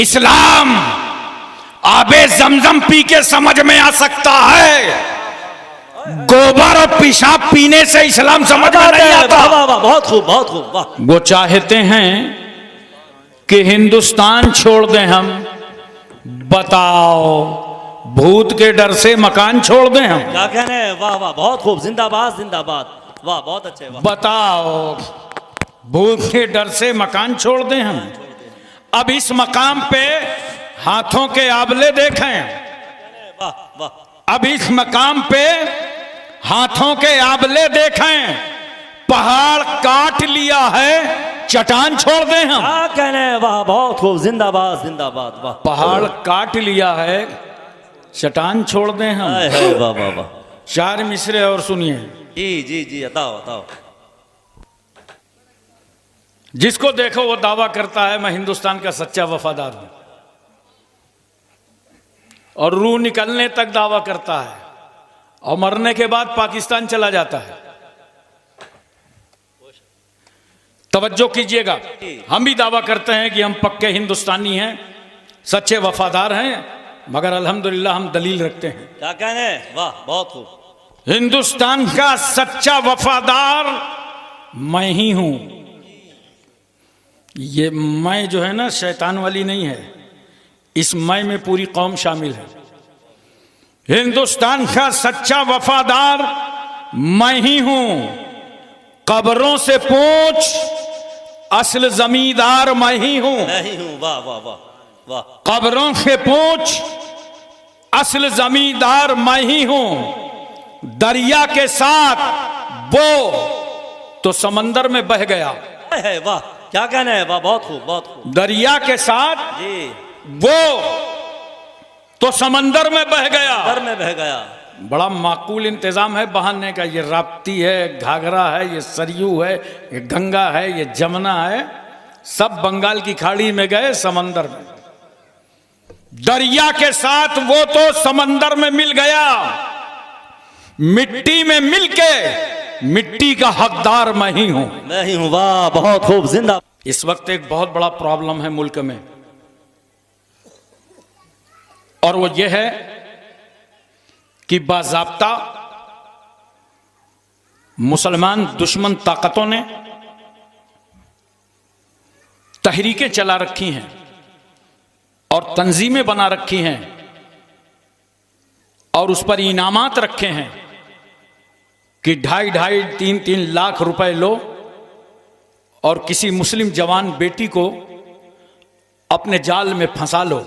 इस्लाम आबे जमजम P के समझ में आ सकता है, गोबर और पेशाब पीने से इस्लाम समझ में नहीं आता। वाह वाह, बहुत खूब बहुत खूब, वाह। वो चाहते हैं कि हिंदुस्तान छोड़ दें हम। बताओ, भूत के डर से मकान छोड़ दें हम? क्या कहने हैं, वाह वाह, बहुत खूब, जिंदाबाद जिंदाबाद, वाह बहुत अच्छे, वाह। बताओ, भूत के डर से मकान छोड़ दें हम? अब इस मकाम पे हाथों के आबले देखें। वाह वाह, अब इस मकाम पे हाथों के आबले देखें। पहाड़ काट लिया है, चट्टान छोड़ दें हम? क्या कहने हैं, वाह बहुत खूब, जिंदाबाद जिंदाबाद, वाह। पहाड़ काट लिया है, चट्टान छोड़ दें हम? हाय हाय, वाह वाह वाह। चार मिसरे और सुनिए। जी जी जी, बताओ बताओ। जिसको देखो वो दावा करता है मैं हिंदुस्तान का सच्चा वफादार हूं, और रूह निकलने तक दावा करता है, और मरने के बाद पाकिस्तान चला जाता है। तवज्जो कीजिएगा, हम भी दावा करते हैं कि हम पक्के हिंदुस्तानी हैं, सच्चे वफादार हैं, मगर अल्हम्दुलिल्लाह हम दलील रखते हैं। क्या कहने हैं, वाह बहुत खूब। हिंदुस्तान का सच्चा वफादार मैं ही हूं। ये मैं जो है ना, शैतान वाली नहीं है, इस मैं में पूरी कौम शामिल है। हिंदुस्तान का सच्चा वफादार मैं ही हूं। कब्रों से पूछ, असल जमींदार मैं ही हूं। मैं ही हूँ, वाह वाह वाह वाह। कब्रों से पूछ, असल जमींदार मैं ही हूं। दरिया के साथ वो तो समंदर में बह गया। है, वाह क्या कहने हैं, वाह बहुत खूब बहुत खूब। दरिया के साथ जी, वो तो समंदर में बह गया। घर में बह गया। बड़ा माकूल इंतजाम है बहाने का। ये राप्ती है, घाघरा है, ये सरयू है, ये गंगा है, ये जमुना है, सब बंगाल की खाड़ी में गए, समंदर में। दरिया के साथ वो तो समंदर में मिल गया। मिट्टी में मिलके मिट्टी का हकदार मैं ही हूं। मैं ही हूँ, वाह बहुत खूब, जिंदा। इस वक्त एक बहुत बड़ा प्रॉब्लम है मुल्क में, और वो ये है कि बाज़ाब्ता मुसलमान दुश्मन ताकतों ने तहरीकें चला रखी हैं और तंजीमें बना रखी हैं और उस पर इनामात रखे हैं कि 2.5-3 लाख रुपए लो और किसी मुस्लिम जवान बेटी को अपने जाल में फंसा लो,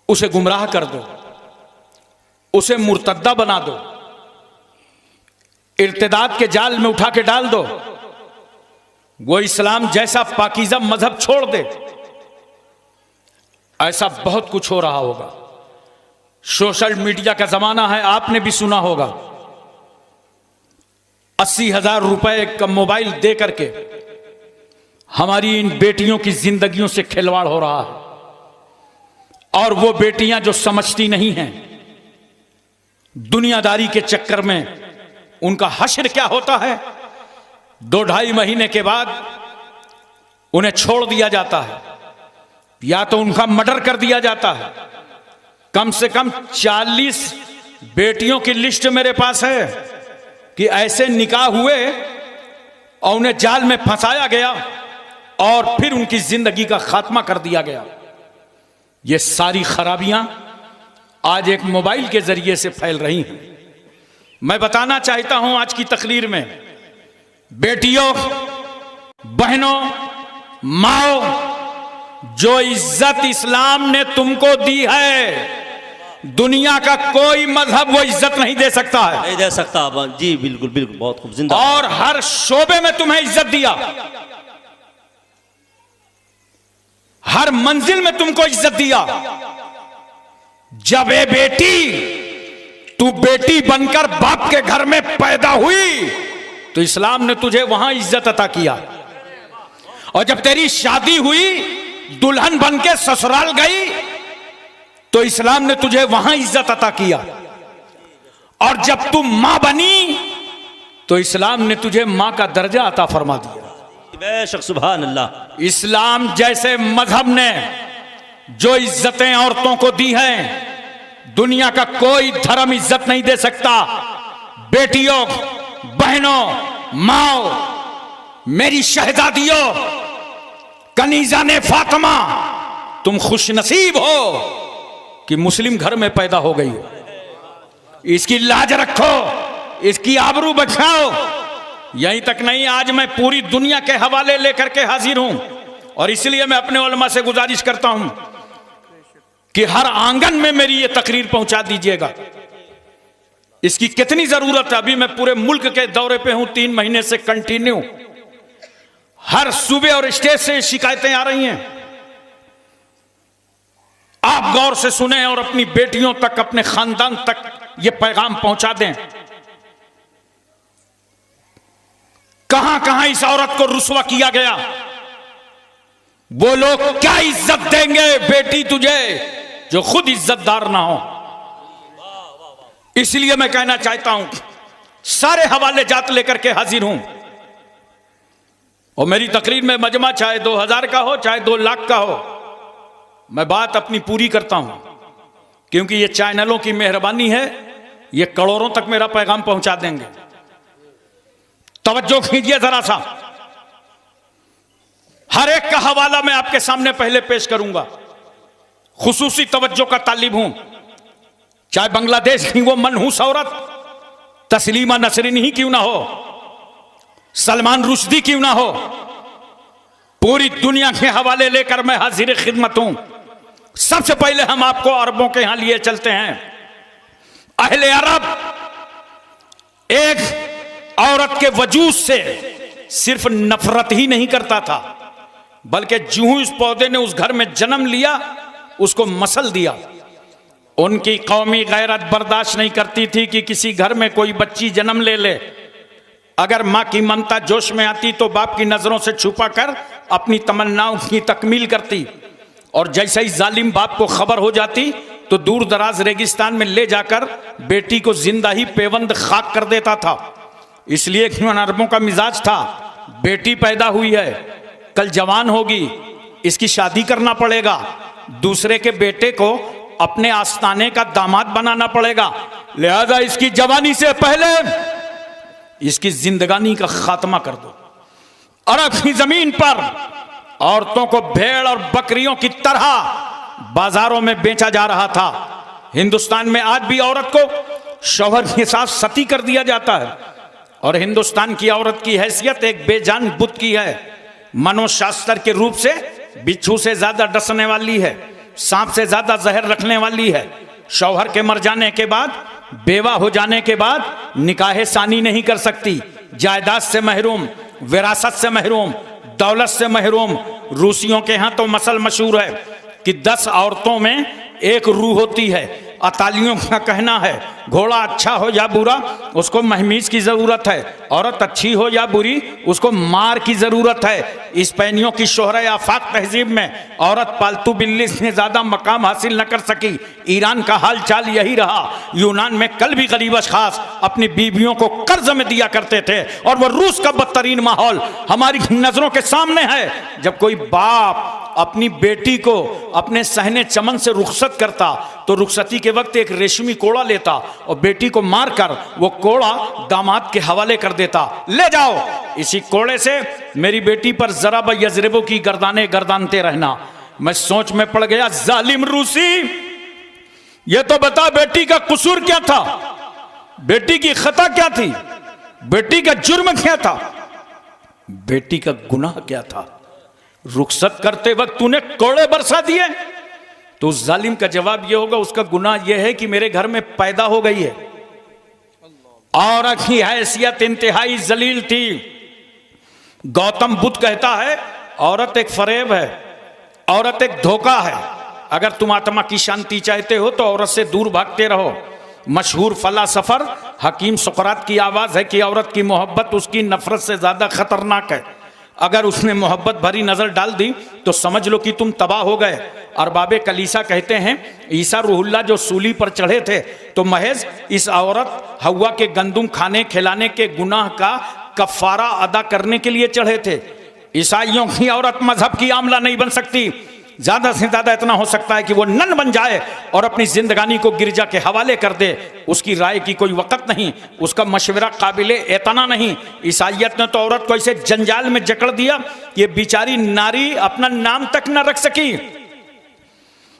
उसे गुमराह कर दो, उसे मुर्तद्दा बना दो, इर्तिदाद के जाल में उठा के डाल दो, वो इस्लाम जैसा पाकीज़ा मजहब छोड़ दे। ऐसा बहुत कुछ हो रहा होगा। सोशल मीडिया का जमाना है, आपने भी सुना होगा। 80,000 रुपए का मोबाइल दे करके हमारी इन बेटियों की जिंदगियों से खिलवाड़ हो रहा है, और वो बेटियां जो समझती नहीं हैं, दुनियादारी के चक्कर में उनका हश्र क्या होता है। 2-2.5 महीने के बाद उन्हें छोड़ दिया जाता है, या तो उनका मर्डर कर दिया जाता है। कम से कम 40 बेटियों की लिस्ट मेरे पास है कि ऐसे निकाह हुए और उन्हें जाल में फंसाया गया और फिर उनकी जिंदगी का खात्मा कर दिया गया। ये सारी खराबियां आज एक मोबाइल के जरिए से फैल रही हैं। मैं बताना चाहता हूं आज की तकरीर में, बेटियों, बहनों, माओ, जो इज्जत इस्लाम ने तुमको दी है, दुनिया का कोई मजहब वो इज्जत नहीं दे सकता है। नहीं दे सकता। जी बिल्कुल बिल्कुल, बहुत खूब, जिंदा। और हर शोबे में तुम्हें इज्जत दिया, हर मंजिल में तुमको इज्जत दिया। जब ए बेटी, तू बेटी बनकर बाप के घर में पैदा हुई तो इस्लाम ने तुझे वहां इज्जत अता किया, और जब तेरी शादी हुई, दुल्हन बनके ससुराल गई तो इस्लाम ने तुझे वहां इज्जत अता किया, और जब तू मां बनी तो इस्लाम ने तुझे मां का दर्जा अता फरमा दिया। बेशक सुभान अल्लाह। इस्लाम जैसे मजहब ने जो इज्जतें औरतों को दी हैं, दुनिया का कोई धर्म इज्जत नहीं दे सकता। बेटियों, बहनों, माओ, मेरी शहजादियों, कनीजा ने फातिमा, तुम खुशनसीब हो कि मुस्लिम घर में पैदा हो गई हो। इसकी लाज रखो, इसकी आबरू बचाओ। यहीं तक नहीं, आज मैं पूरी दुनिया के हवाले लेकर के हाजिर हूं, और इसलिए मैं अपने उलमा से गुजारिश करता हूं कि हर आंगन में मेरी ये तकरीर पहुंचा दीजिएगा। इसकी कितनी जरूरत है। अभी मैं पूरे मुल्क के दौरे पे हूं, 3 महीने से कंटिन्यू। हर सूबे और स्टेट से शिकायतें आ रही हैं। आप गौर से सुने और अपनी बेटियों तक, अपने खानदान तक ये पैगाम पहुंचा दें। कहां कहां इस औरत को रुस्वा किया गया। वो लोग क्या इज्जत देंगे बेटी तुझे जो खुद इज्जतदार ना हो। इसलिए मैं कहना चाहता हूं, सारे हवाले जात लेकर के हाजिर हूं, और मेरी तकरीर में मजमा चाहे 2000 का हो, चाहे 2 लाख का हो, मैं बात अपनी पूरी करता हूं, क्योंकि ये चैनलों की मेहरबानी है, ये करोड़ों तक मेरा पैगाम पहुंचा देंगे। तवज्जो कीजिए जरा सा। हर एक का हवाला मैं आपके सामने पहले पेश करूंगा। खुसूसी तवज्जो का तालिब हूं, चाहे बांग्लादेश की वो मनहूस औरत तस्लीमा नसरीन ही क्यों ना हो, सलमान रुश्दी क्यों ना हो, पूरी दुनिया के हवाले लेकर मैं हाजिर खिदमत हूं। सबसे पहले हम आपको अरबों के यहां लिए चलते हैं। अहले अरब एक औरत के वजूद से सिर्फ नफरत ही नहीं करता था, बल्कि जूं इस पौधे ने उस घर में जन्म लिया, उसको मसल दिया। उनकी कौमी गैरत बर्दाश्त नहीं करती थी कि किसी घर में कोई बच्ची जन्म ले ले। अगर मां की ममता जोश में आती तो बाप की नजरों से छुपा कर अपनी तमन्नाओं की तकमील करती, और जैसे ही जालिम बाप को खबर हो जाती तो दूर दराज रेगिस्तान में ले जाकर बेटी को जिंदा ही पेवंद खाक कर देता था। इसलिए अरबों का मिजाज था, बेटी पैदा हुई है, कल जवान होगी, इसकी शादी करना पड़ेगा, दूसरे के बेटे को अपने आस्थाने का दामाद बनाना पड़ेगा, लिहाजा इसकी जवानी से पहले इसकी जिंदगानी का खात्मा कर दो। अरब की जमीन पर औरतों को भेड़ और बकरियों की तरह बाजारों में बेचा जा रहा था। हिंदुस्तान में आज भी औरत को शौहर के साथ सती कर दिया जाता है, और हिंदुस्तान की औरत की हैसियत एक बेजान बुत की है। मनोशास्त्र के रूप से बिच्छू से ज्यादा डसने वाली है, सांप से ज्यादा जहर रखने वाली है। शौहर के मर जाने के बाद, बेवा हो जाने के बाद निकाह सानी नहीं कर सकती, जायदाद से महरूम, विरासत से महरूम, दौलत से महरूम। रूसियों के यहाँ तो मसल मशहूर है कि 10 औरतों में एक रूह होती है। अतालियों का कहना है घोड़ा अच्छा हो या बुरा उसको महमीज की जरूरत है, औरत अच्छी हो या बुरी उसको मार की जरूरत है। स्पेनियों की शोहरत आफाक तहजीब में औरत पालतू बिल्ली से ज्यादा मकाम हासिल न कर सकी। ईरान का हाल चाल यही रहा। यूनान में कल भी गरीब अशखास अपनी बीवियों को कर्ज में दिया करते थे, और वह रूस का बदतरीन माहौल हमारी नजरों के सामने है। जब कोई बाप अपनी बेटी को अपने सहने चमन से रुखसत करता तो रुखसती के वक्त एक रेशमी कोड़ा लेता और बेटी को मारकर वो कोड़ा दामाद के हवाले कर देता, ले जाओ इसी कोड़े से मेरी बेटी पर जरा ब यजरबों की गर्दाने गर्दानते रहना। मैं सोच में पड़ गया, जालिम रूसी, ये तो बता बेटी का कसूर क्या था, बेटी की खता क्या थी, बेटी का जुर्म क्या था, बेटी का गुनाह क्या था। रुखसत करते वक्त तूने कोड़े बरसा दिए, तो उस जालिम का जवाब यह होगा, उसका गुनाह यह है कि मेरे घर में पैदा हो गई है। औरत की हैसियत इंतहाई जलील थी। गौतम बुद्ध कहता है औरत एक फरेब है, औरत एक धोखा है। अगर तुम आत्मा की शांति चाहते हो तो औरत से दूर भागते रहो। मशहूर फलासफर हकीम सुकरात की आवाज है कि औरत की मोहब्बत उसकी नफरत से ज्यादा खतरनाक है। अगर उसने मोहब्बत भरी नजर डाल दी तो समझ लो कि तुम तबाह हो गए। अरबाबे कलीसा कहते हैं ईसा रूहुल्लाह जो सूली पर चढ़े थे तो महज इस औरत हव्वा के गंदुम खाने खिलाने के गुनाह का कफारा अदा करने के लिए चढ़े थे। ईसाइयों की औरत मजहब की आमला नहीं बन सकती। ज्यादा से ज्यादा इतना हो सकता है कि वो नन बन जाए और अपनी जिंदगानी को गिरजा के हवाले कर दे। उसकी राय की कोई वक़्त नहीं, उसका मशवरा काबिले एतना नहीं। ईसाइयत ने तो औरत को ऐसे जंजाल में जकड़ दिया, ये बेचारी नारी अपना नाम तक न रख सकी।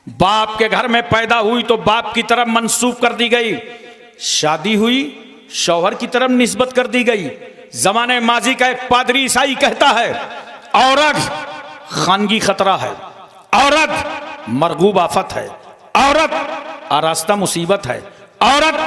बाप के घर में पैदा हुई तो बाप की तरफ मंसूब कर दी गई, शादी हुई शौहर की तरफ निस्बत कर दी गई। जमाने माजी का एक पादरी ईसाई कहता है, औरत खानगी खतरा है, औरत मरगूब आफत है, औरत आरास्ता मुसीबत है, औरत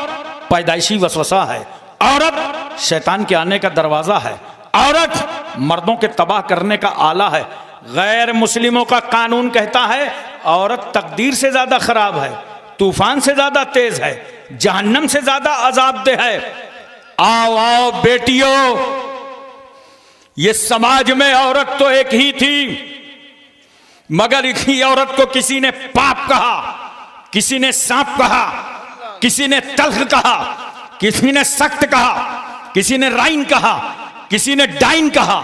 पैदाइशी वसवसा है, औरत शैतान के आने का दरवाजा है, औरत मर्दों के तबाह करने का आला है। गैर मुस्लिमों का कानून कहता है औरत तकदीर से ज्यादा खराब है, तूफान से ज्यादा तेज है, जहन्नम से ज्यादा अजाबदेह है। आओ आओ बेटियों, ये समाज में औरत तो एक ही थी, मगर इसी औरत को किसी ने पाप कहा, किसी ने सांप कहा, किसी ने तल्ख कहा, किसी ने सख्त कहा, किसी ने राइन कहा, किसी ने डाइन कहा,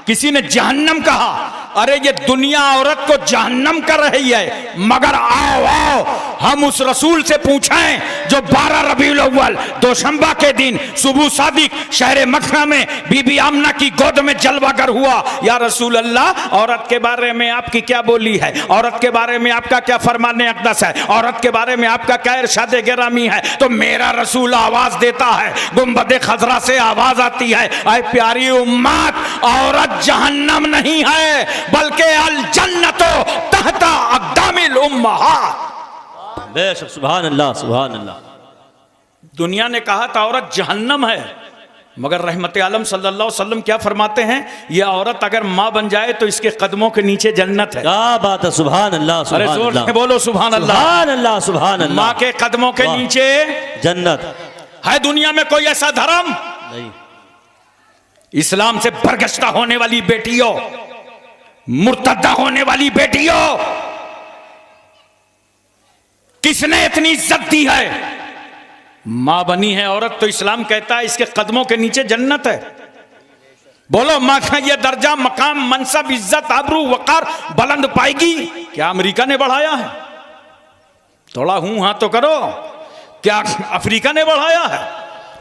किसी ने जहन्नम कहा। अरे ये दुनिया औरत को जहन्नम कर रही है, मगर आओ आओ हम उस रसूल से पूछें जो 12 रबीउल अव्वल दोशंबा के दिन सुबह सादिक शहर मक्का में बीबी आमना की गोद में जलवागर हुआ। या रसूल अल्लाह, औरत के बारे में आपकी क्या बोली है, औरत के बारे में आपका क्या फरमान अक़दस है, औरत के बारे में आपका क्या इरशाद गिरामी है। तो मेरा रसूल आवाज देता है, गुंबद खजरा से आवाज आती है, ऐ प्यारी उम्मत, औरत जहन्नम नहीं है बल्कि अल जन्नतो तहता अक़दामिल उम्महात। बेशक, सुभान अल्लाह, सुभान अल्लाह। दुनिया ने कहा था औरत जहन्नम है, मगर रहमत आलम सल्लल्लाहु अलैहि वसल्लम क्या फरमाते हैं, यह औरत अगर माँ बन जाए तो इसके कदमों के नीचे जन्नत है। क्या बात है, सुभान अल्लाह, अरे जोर से बोलो सुभान अल्लाह, सुभान अल्लाह, सुभान अल्लाह। माँ के कदमों के नीचे जन्नत है। दुनिया में कोई ऐसा धर्म नहीं। इस्लाम से बरगश्ता होने वाली बेटियों, मुर्तद्दा होने वाली बेटियों, किसने इतनी इज्जत दी है? मां बनी है औरत तो इस्लाम कहता है इसके कदमों के नीचे जन्नत है। बोलो मां का यह दर्जा, मकाम, मनसब, इज्जत, आबरू, वकार बुलंद पाएगी? क्या अमेरिका ने बढ़ाया है? थोड़ा हूं हां तो करो। क्या अफ्रीका ने बढ़ाया है?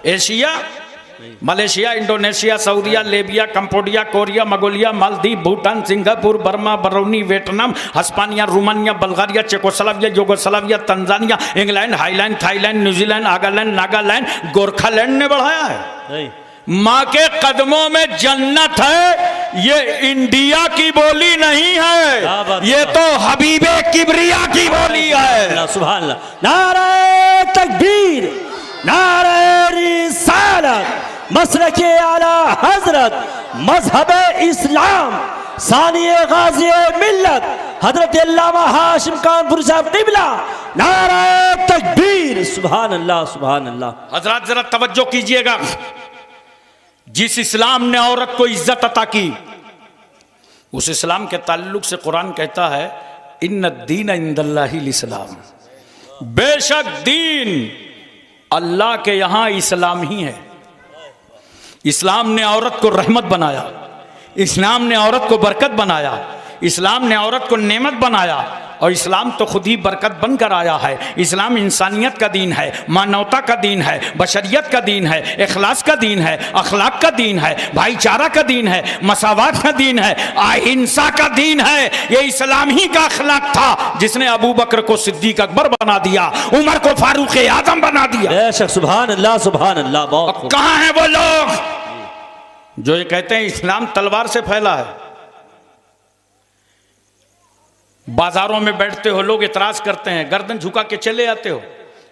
एशिया, मलेशिया, इंडोनेशिया, सऊदिया, Libya, Cambodia, Korea, Mongolia, Maldives, Bhutan, Singapore, Burma, Barauni, Vietnam, Hispania, Romania, Bulgaria, Czechoslovakia, Yugoslavia, Tanzania, England, Highland, Thailand, New Zealand, आगालैंड, नागालैंड, गोरखालैंड ने बढ़ाया है। नहीं। मां के कदमों में जन्नत है। ये इंडिया की बोली नहीं है, ये तो हबीबे किबरिया की बोली है। सुभान अल्लाह। नारे तकबीर, नारे रिसालत, मसलके आला हजरत, मजहब इस्लाम, सानिए गाज़ी मिल्लत, हजरत अल्लामा हाशिम कानपुरी साहब क़िबला, नारे तकबीर, सुभान अल्लाह, सुभान अल्लाह। हजरत जरा तवज्जो कीजिएगा, जिस इस्लाम ने औरत को इज्जत अता की, उस इस्लाम के ताल्लुक से कुरान कहता है इन्न दीन इंदल्लाहिल इस्लाम, बेशक दीन अल्लाह के यहां इस्लाम ही है। इस्लाम ने औरत को रहमत बनाया, इस्लाम ने औरत को बरकत बनाया, इस्लाम ने औरत को नेमत बनाया, और इस्लाम तो खुद ही बरकत बनकर आया है। इस्लाम इंसानियत का दीन है, मानवता का दीन है, बशरियत का दीन है, इखलास का दीन है, अखलाक का दीन है, भाईचारा का दीन है, मसावात का दीन है, अहिंसा का दीन है। ये इस्लाम ही का अखलाक था जिसने अबू बकर को सिद्दीक अकबर बना दिया, उमर को फारूक आजम बना दिया। बेशक, सुभान अल्लाह, सुभान अल्लाह। बहुत कहां हैं वो लोग जो ये कहते हैं इस्लाम तलवार से फैला है? बाजारों में बैठते हो, लोग इतराज करते हैं, गर्दन झुका के चले आते हो।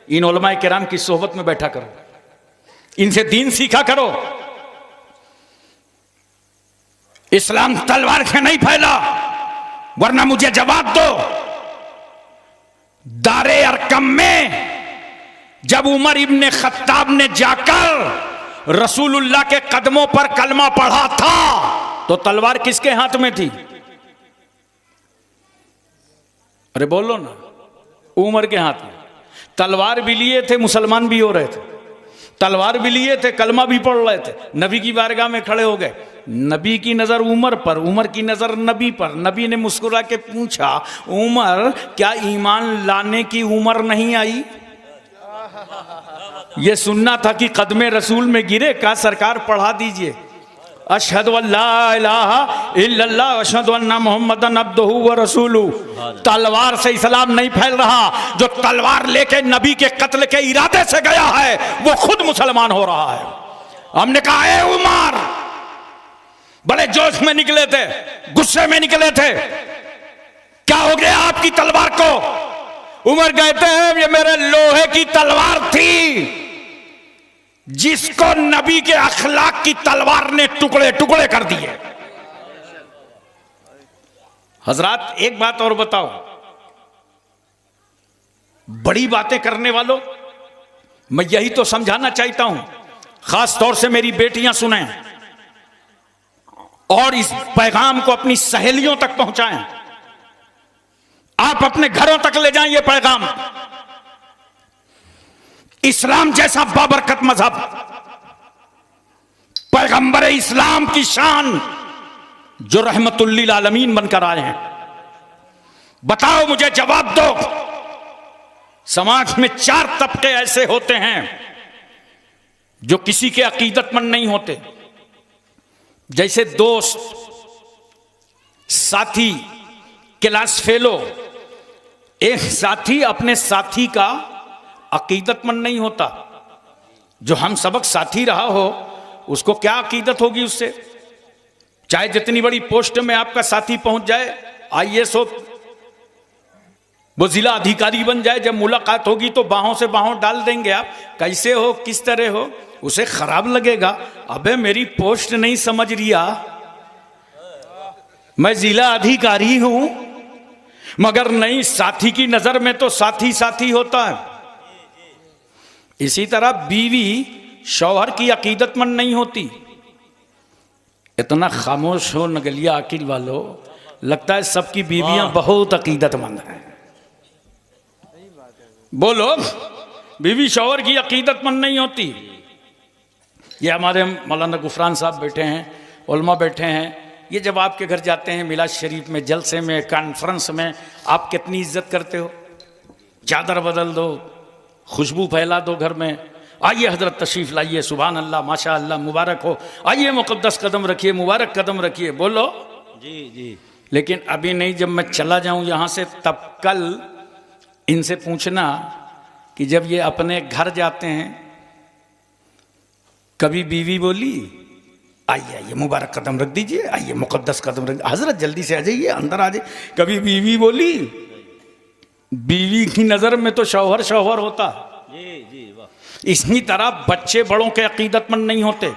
इन उलमाए किराम की सोहबत में बैठा करो, इनसे दीन सीखा करो। इस्लाम तलवार से नहीं फैला, वरना मुझे जवाब दो। दारे अरकम में जब उमर इब्ने खत्ताब ने जाकर रसूलुल्लाह के कदमों पर कलमा पढ़ा था, तो तलवार किसके हाथ में थी? अरे बोलो ना, उमर के हाथ में। तलवार भी लिए थे, मुसलमान भी हो रहे थे। तलवार भी लिए थे, कलमा भी पढ़ रहे थे, नबी की बारगाह में खड़े हो गए। नबी की नजर उमर पर, उमर की नजर नबी पर। नबी ने मुस्कुरा के पूछा, उमर क्या ईमान लाने की उम्र नहीं आई? ये सुनना था कि कदमे रसूल में गिरे। का सरकार पढ़ा दीजिए, अशहदु अल्ला इलाहा इल्लल्लाह अशहदु अन्ना मुहम्मदन अब्दुहु व रसूलुहु। तलवार से इस्लाम नहीं फैल रहा, जो तलवार लेके नबी के कत्ल के इरादे से गया है वो खुद मुसलमान हो रहा है। हमने कहा, ए उमर, बड़े जोश में निकले थे, गुस्से में निकले थे, क्या हो गया आपकी तलवार को? उमर कहते हैं, ये मेरे लोहे की तलवार थी जिसको नबी के अखलाक की तलवार ने टुकड़े टुकड़े कर दिए। हजरात, एक बात और बताओ, बड़ी बातें करने वालों, मैं यही तो समझाना चाहता हूं, खास तौर से मेरी बेटियां सुने और इस पैगाम को अपनी सहेलियों तक पहुंचाएं। आप अपने घरों तक ले जाएं ये पैगाम। इस्लाम जैसा बाबरकत मजहब, पैगंबर इस्लाम की शान, जो रहमतुल लिल आलमीन बनकर आए हैं, बताओ, मुझे जवाब दो। समाज में 4 तबके ऐसे होते हैं जो किसी के अकीदतमंद नहीं होते, जैसे दोस्त, साथी, क्लास फेलो। एक साथी अपने साथी का अकीदतमंद नहीं होता। जो हम सबक साथी रहा हो उसको क्या अकीदत होगी उससे? चाहे जितनी बड़ी पोस्ट में आपका साथी पहुंच जाए, IAS हो, वो जिला अधिकारी बन जाए, जब मुलाकात होगी तो बाहों से बाहों डाल देंगे आप, कैसे हो, किस तरह हो, उसे खराब लगेगा। अबे मेरी पोस्ट नहीं समझ रिया, मैं जिला अधिकारी हूं, मगर नहीं, साथी की नजर में तो साथी साथी होता है। इसी तरह बीवी शौहर की अकीदतमंद नहीं होती। इतना खामोश हो नगलिया अकील वालों, लगता है सबकी बीवियां बहुत अकीदतमंद हैं। बोलो, बीवी शौहर की अकीदतमंद नहीं होती। ये हमारे मौलाना गुफरान साहब बैठे हैं, उलमा बैठे हैं, ये जब आपके घर जाते हैं मिलाद शरीफ में, जलसे में, कॉन्फ्रेंस में, आप कितनी इज्जत करते हो। चादर बदल दो, खुशबू फैला दो घर में, आइए हजरत तशरीफ लाइए, सुभान अल्लाह, माशा अल्लाह, मुबारक हो, आइए मुकद्दस कदम रखिए, मुबारक कदम रखिए, बोलो जी जी। लेकिन अभी नहीं, जब मैं चला जाऊं यहां से, तब कल इनसे पूछना कि जब ये अपने घर जाते हैं, कभी बीवी बोली आइए आइए मुबारक कदम रख दीजिए, आइए मुकद्दस कदम रख, हजरत जल्दी से आ जाइए, अंदर आ जाइए, कभी बीवी बोली? बीवी की नजर में तो शौहर शौहर होता है। जी जी, वाह। इसी तरह बच्चे बड़ों के अकीदतमंद नहीं होते।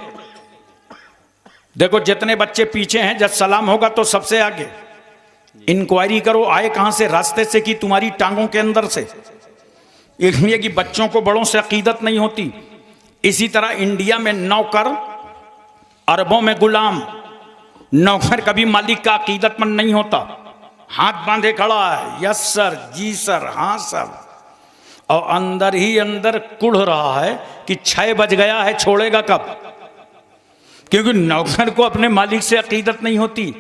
देखो, जितने बच्चे पीछे हैं, जब सलाम होगा तो सबसे आगे इंक्वायरी करो, आए कहां से? रास्ते से कि तुम्हारी टांगों के अंदर से। इसलिए कि बच्चों को बड़ों से अकीदत नहीं होती। इसी तरह इंडिया में नौकर, अरबों में गुलाम। नौकर कभी मालिक का अकीदतमंद नहीं होता, हाथ बांधे खड़ा है, यस सर, जी सर, हाँ सर, और अंदर ही अंदर कुढ़ रहा है कि 6 बज गया है, छोड़ेगा कब? क्योंकि नौकर को अपने मालिक से अकीदत नहीं होती।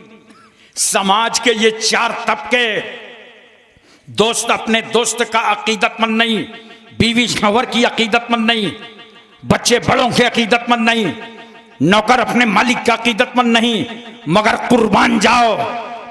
समाज के ये 4 तबके, दोस्त अपने दोस्त का अकीदतमंद नहीं, बीवी शौहर की अकीदतमंद नहीं, बच्चे बड़ों के अकीदतमंद नहीं, नौकर अपने मालिक का अकीदतमंद नहीं, मगर कुर्बान जाओ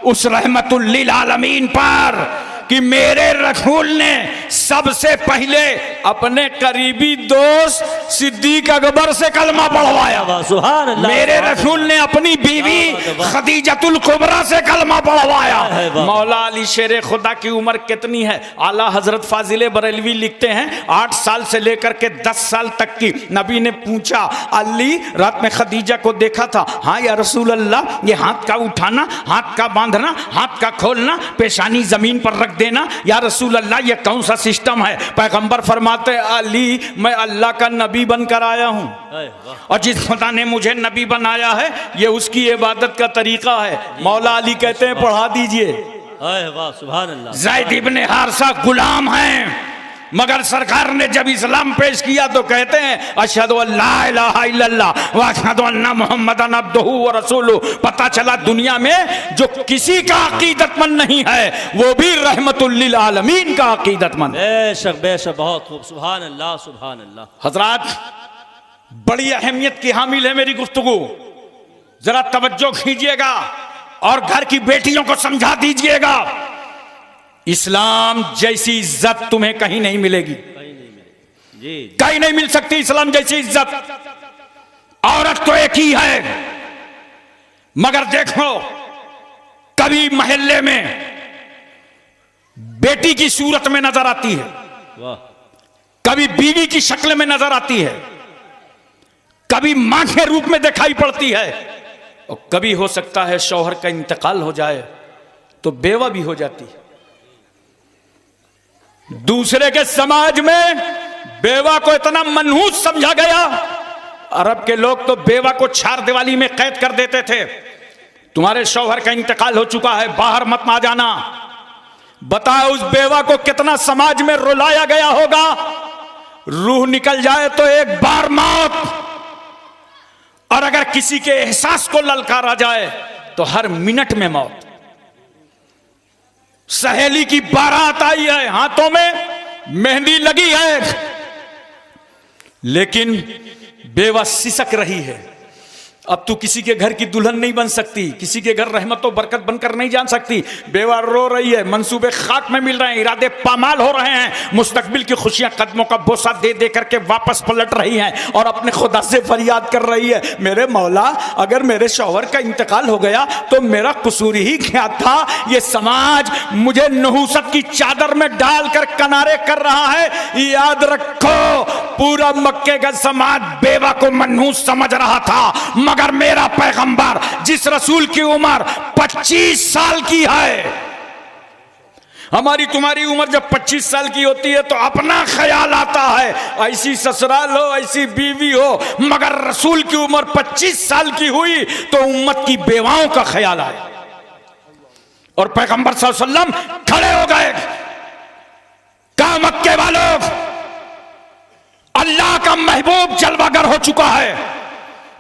उस रहमतुल लिल आलमीन पर कि मेरे रसूल ने सबसे पहले अपने करीबी दोस्त सिद्दीक अकबर से कलमा पढ़वाया। सुभान अल्लाह। मेरे रसूल ने अपनी बीवी खदीजतुल कुबरा से कलमा पढ़वाया। मौला अली शेर खुदा की उम्र कितनी है? आला हजरत फाजिले बरेलवी लिखते हैं 8 साल से लेकर के 10 साल तक की। नबी ने पूछा, अली रात में खदीजा को देखा था? हाँ या रसूल अल्लाह, ये हाथ का उठाना, हाथ का बांधना, हाथ का खोलना, पेशानी जमीन पर रख देना, या रसूल अल्लाह ये कौन सा सिस्टम है? पैगंबर फरमाते, अली मैं अल्लाह का नबी बनकर आया हूं, और जिस खुदा ने मुझे नबी बनाया है ये उसकी इबादत का तरीका है। मौला अली कहते हैं पढ़ा दीजिए। वाह, सुभान अल्लाह। ज़ैद इब्ने हारिसा गुलाम हैं, मगर सरकार ने जब इस्लाम पेश किया तो कहते हैं अशहदु अल्ला इलाहा इल्लल्लाह व अशहदु अन्ना मुहम्मदन अब्दुहु व रसूलुहु। पता चला दुनिया में जो किसी का अकीदतमंद नहीं है वो भी रहमतुल लिल आलमीन का अकीदतमंद। बेशक बहुत खूब, सुभान अल्लाह सुभान अल्लाह। हजरात, बड़ी अहमियत की हामिल है मेरी गुफ्तगू, जरा तवज्जो कीजिएगा और घर की बेटियों को समझा दीजिएगा। इस्लाम जैसी इज्जत तुम्हें कहीं नहीं मिलेगी, जी कहीं नहीं मिल सकती इस्लाम जैसी इज्जत। औरत तो एक ही है, मगर देखो कभी मोहल्ले में बेटी की सूरत में नजर आती है, वाह, कभी बीवी की शक्ल में नजर आती है, कभी मां के रूप में दिखाई पड़ती है, और कभी हो सकता है शौहर का इंतकाल हो जाए तो बेवा भी हो जाती है। दूसरे के समाज में बेवा को इतना मनहूस समझा गया, अरब के लोग तो बेवा को 4 दीवारी में कैद कर देते थे। तुम्हारे शौहर का इंतकाल हो चुका है, बाहर मत आ जाना। बताओ उस बेवा को कितना समाज में रुलाया गया होगा। रूह निकल जाए तो एक बार मौत, और अगर किसी के एहसास को ललकारा जाए तो हर मिनट में मौत। सहेली की बारात आई है, हाथों में मेहंदी लगी है, लेकिन बेवा सिसक रही है। अब तू किसी के घर की दुल्हन नहीं बन सकती, किसी के घर रहमत और बरकत बनकर नहीं जान सकती। बेवा रो रही है, मंसूबे खाक में मिल रहे हैं, इरादे पामाल हो रहे हैं, मुस्तकबिल की खुशियां कदमों का बोसा दे दे करके वापस पलट रही हैं और अपने खुदा से फरियाद कर रही है, मेरे मौला अगर मेरे शौहर का इंतकाल हो गया तो मेरा कसूर ही क्या था। ये समाज मुझे नहूसत की चादर में डालकर किनारे कर रहा है। याद रखो पूरा मक्के का समाज बेवा को मनहूस समझ रहा था, मगर मेरा पैगंबर जिस रसूल की उम्र 25 साल की है, हमारी तुम्हारी उम्र जब 25 साल की होती है तो अपना ख्याल आता है, ऐसी ससुराल हो ऐसी बीवी हो, मगर रसूल की उम्र 25 साल की हुई तो उम्मत की बेवाओं का ख्याल आया और पैगंबर सल्लल्लाहु अलैहि वसल्लम खड़े हो गए। कहा मक्के वालों, अल्लाह का महबूब जलवागर हो चुका है,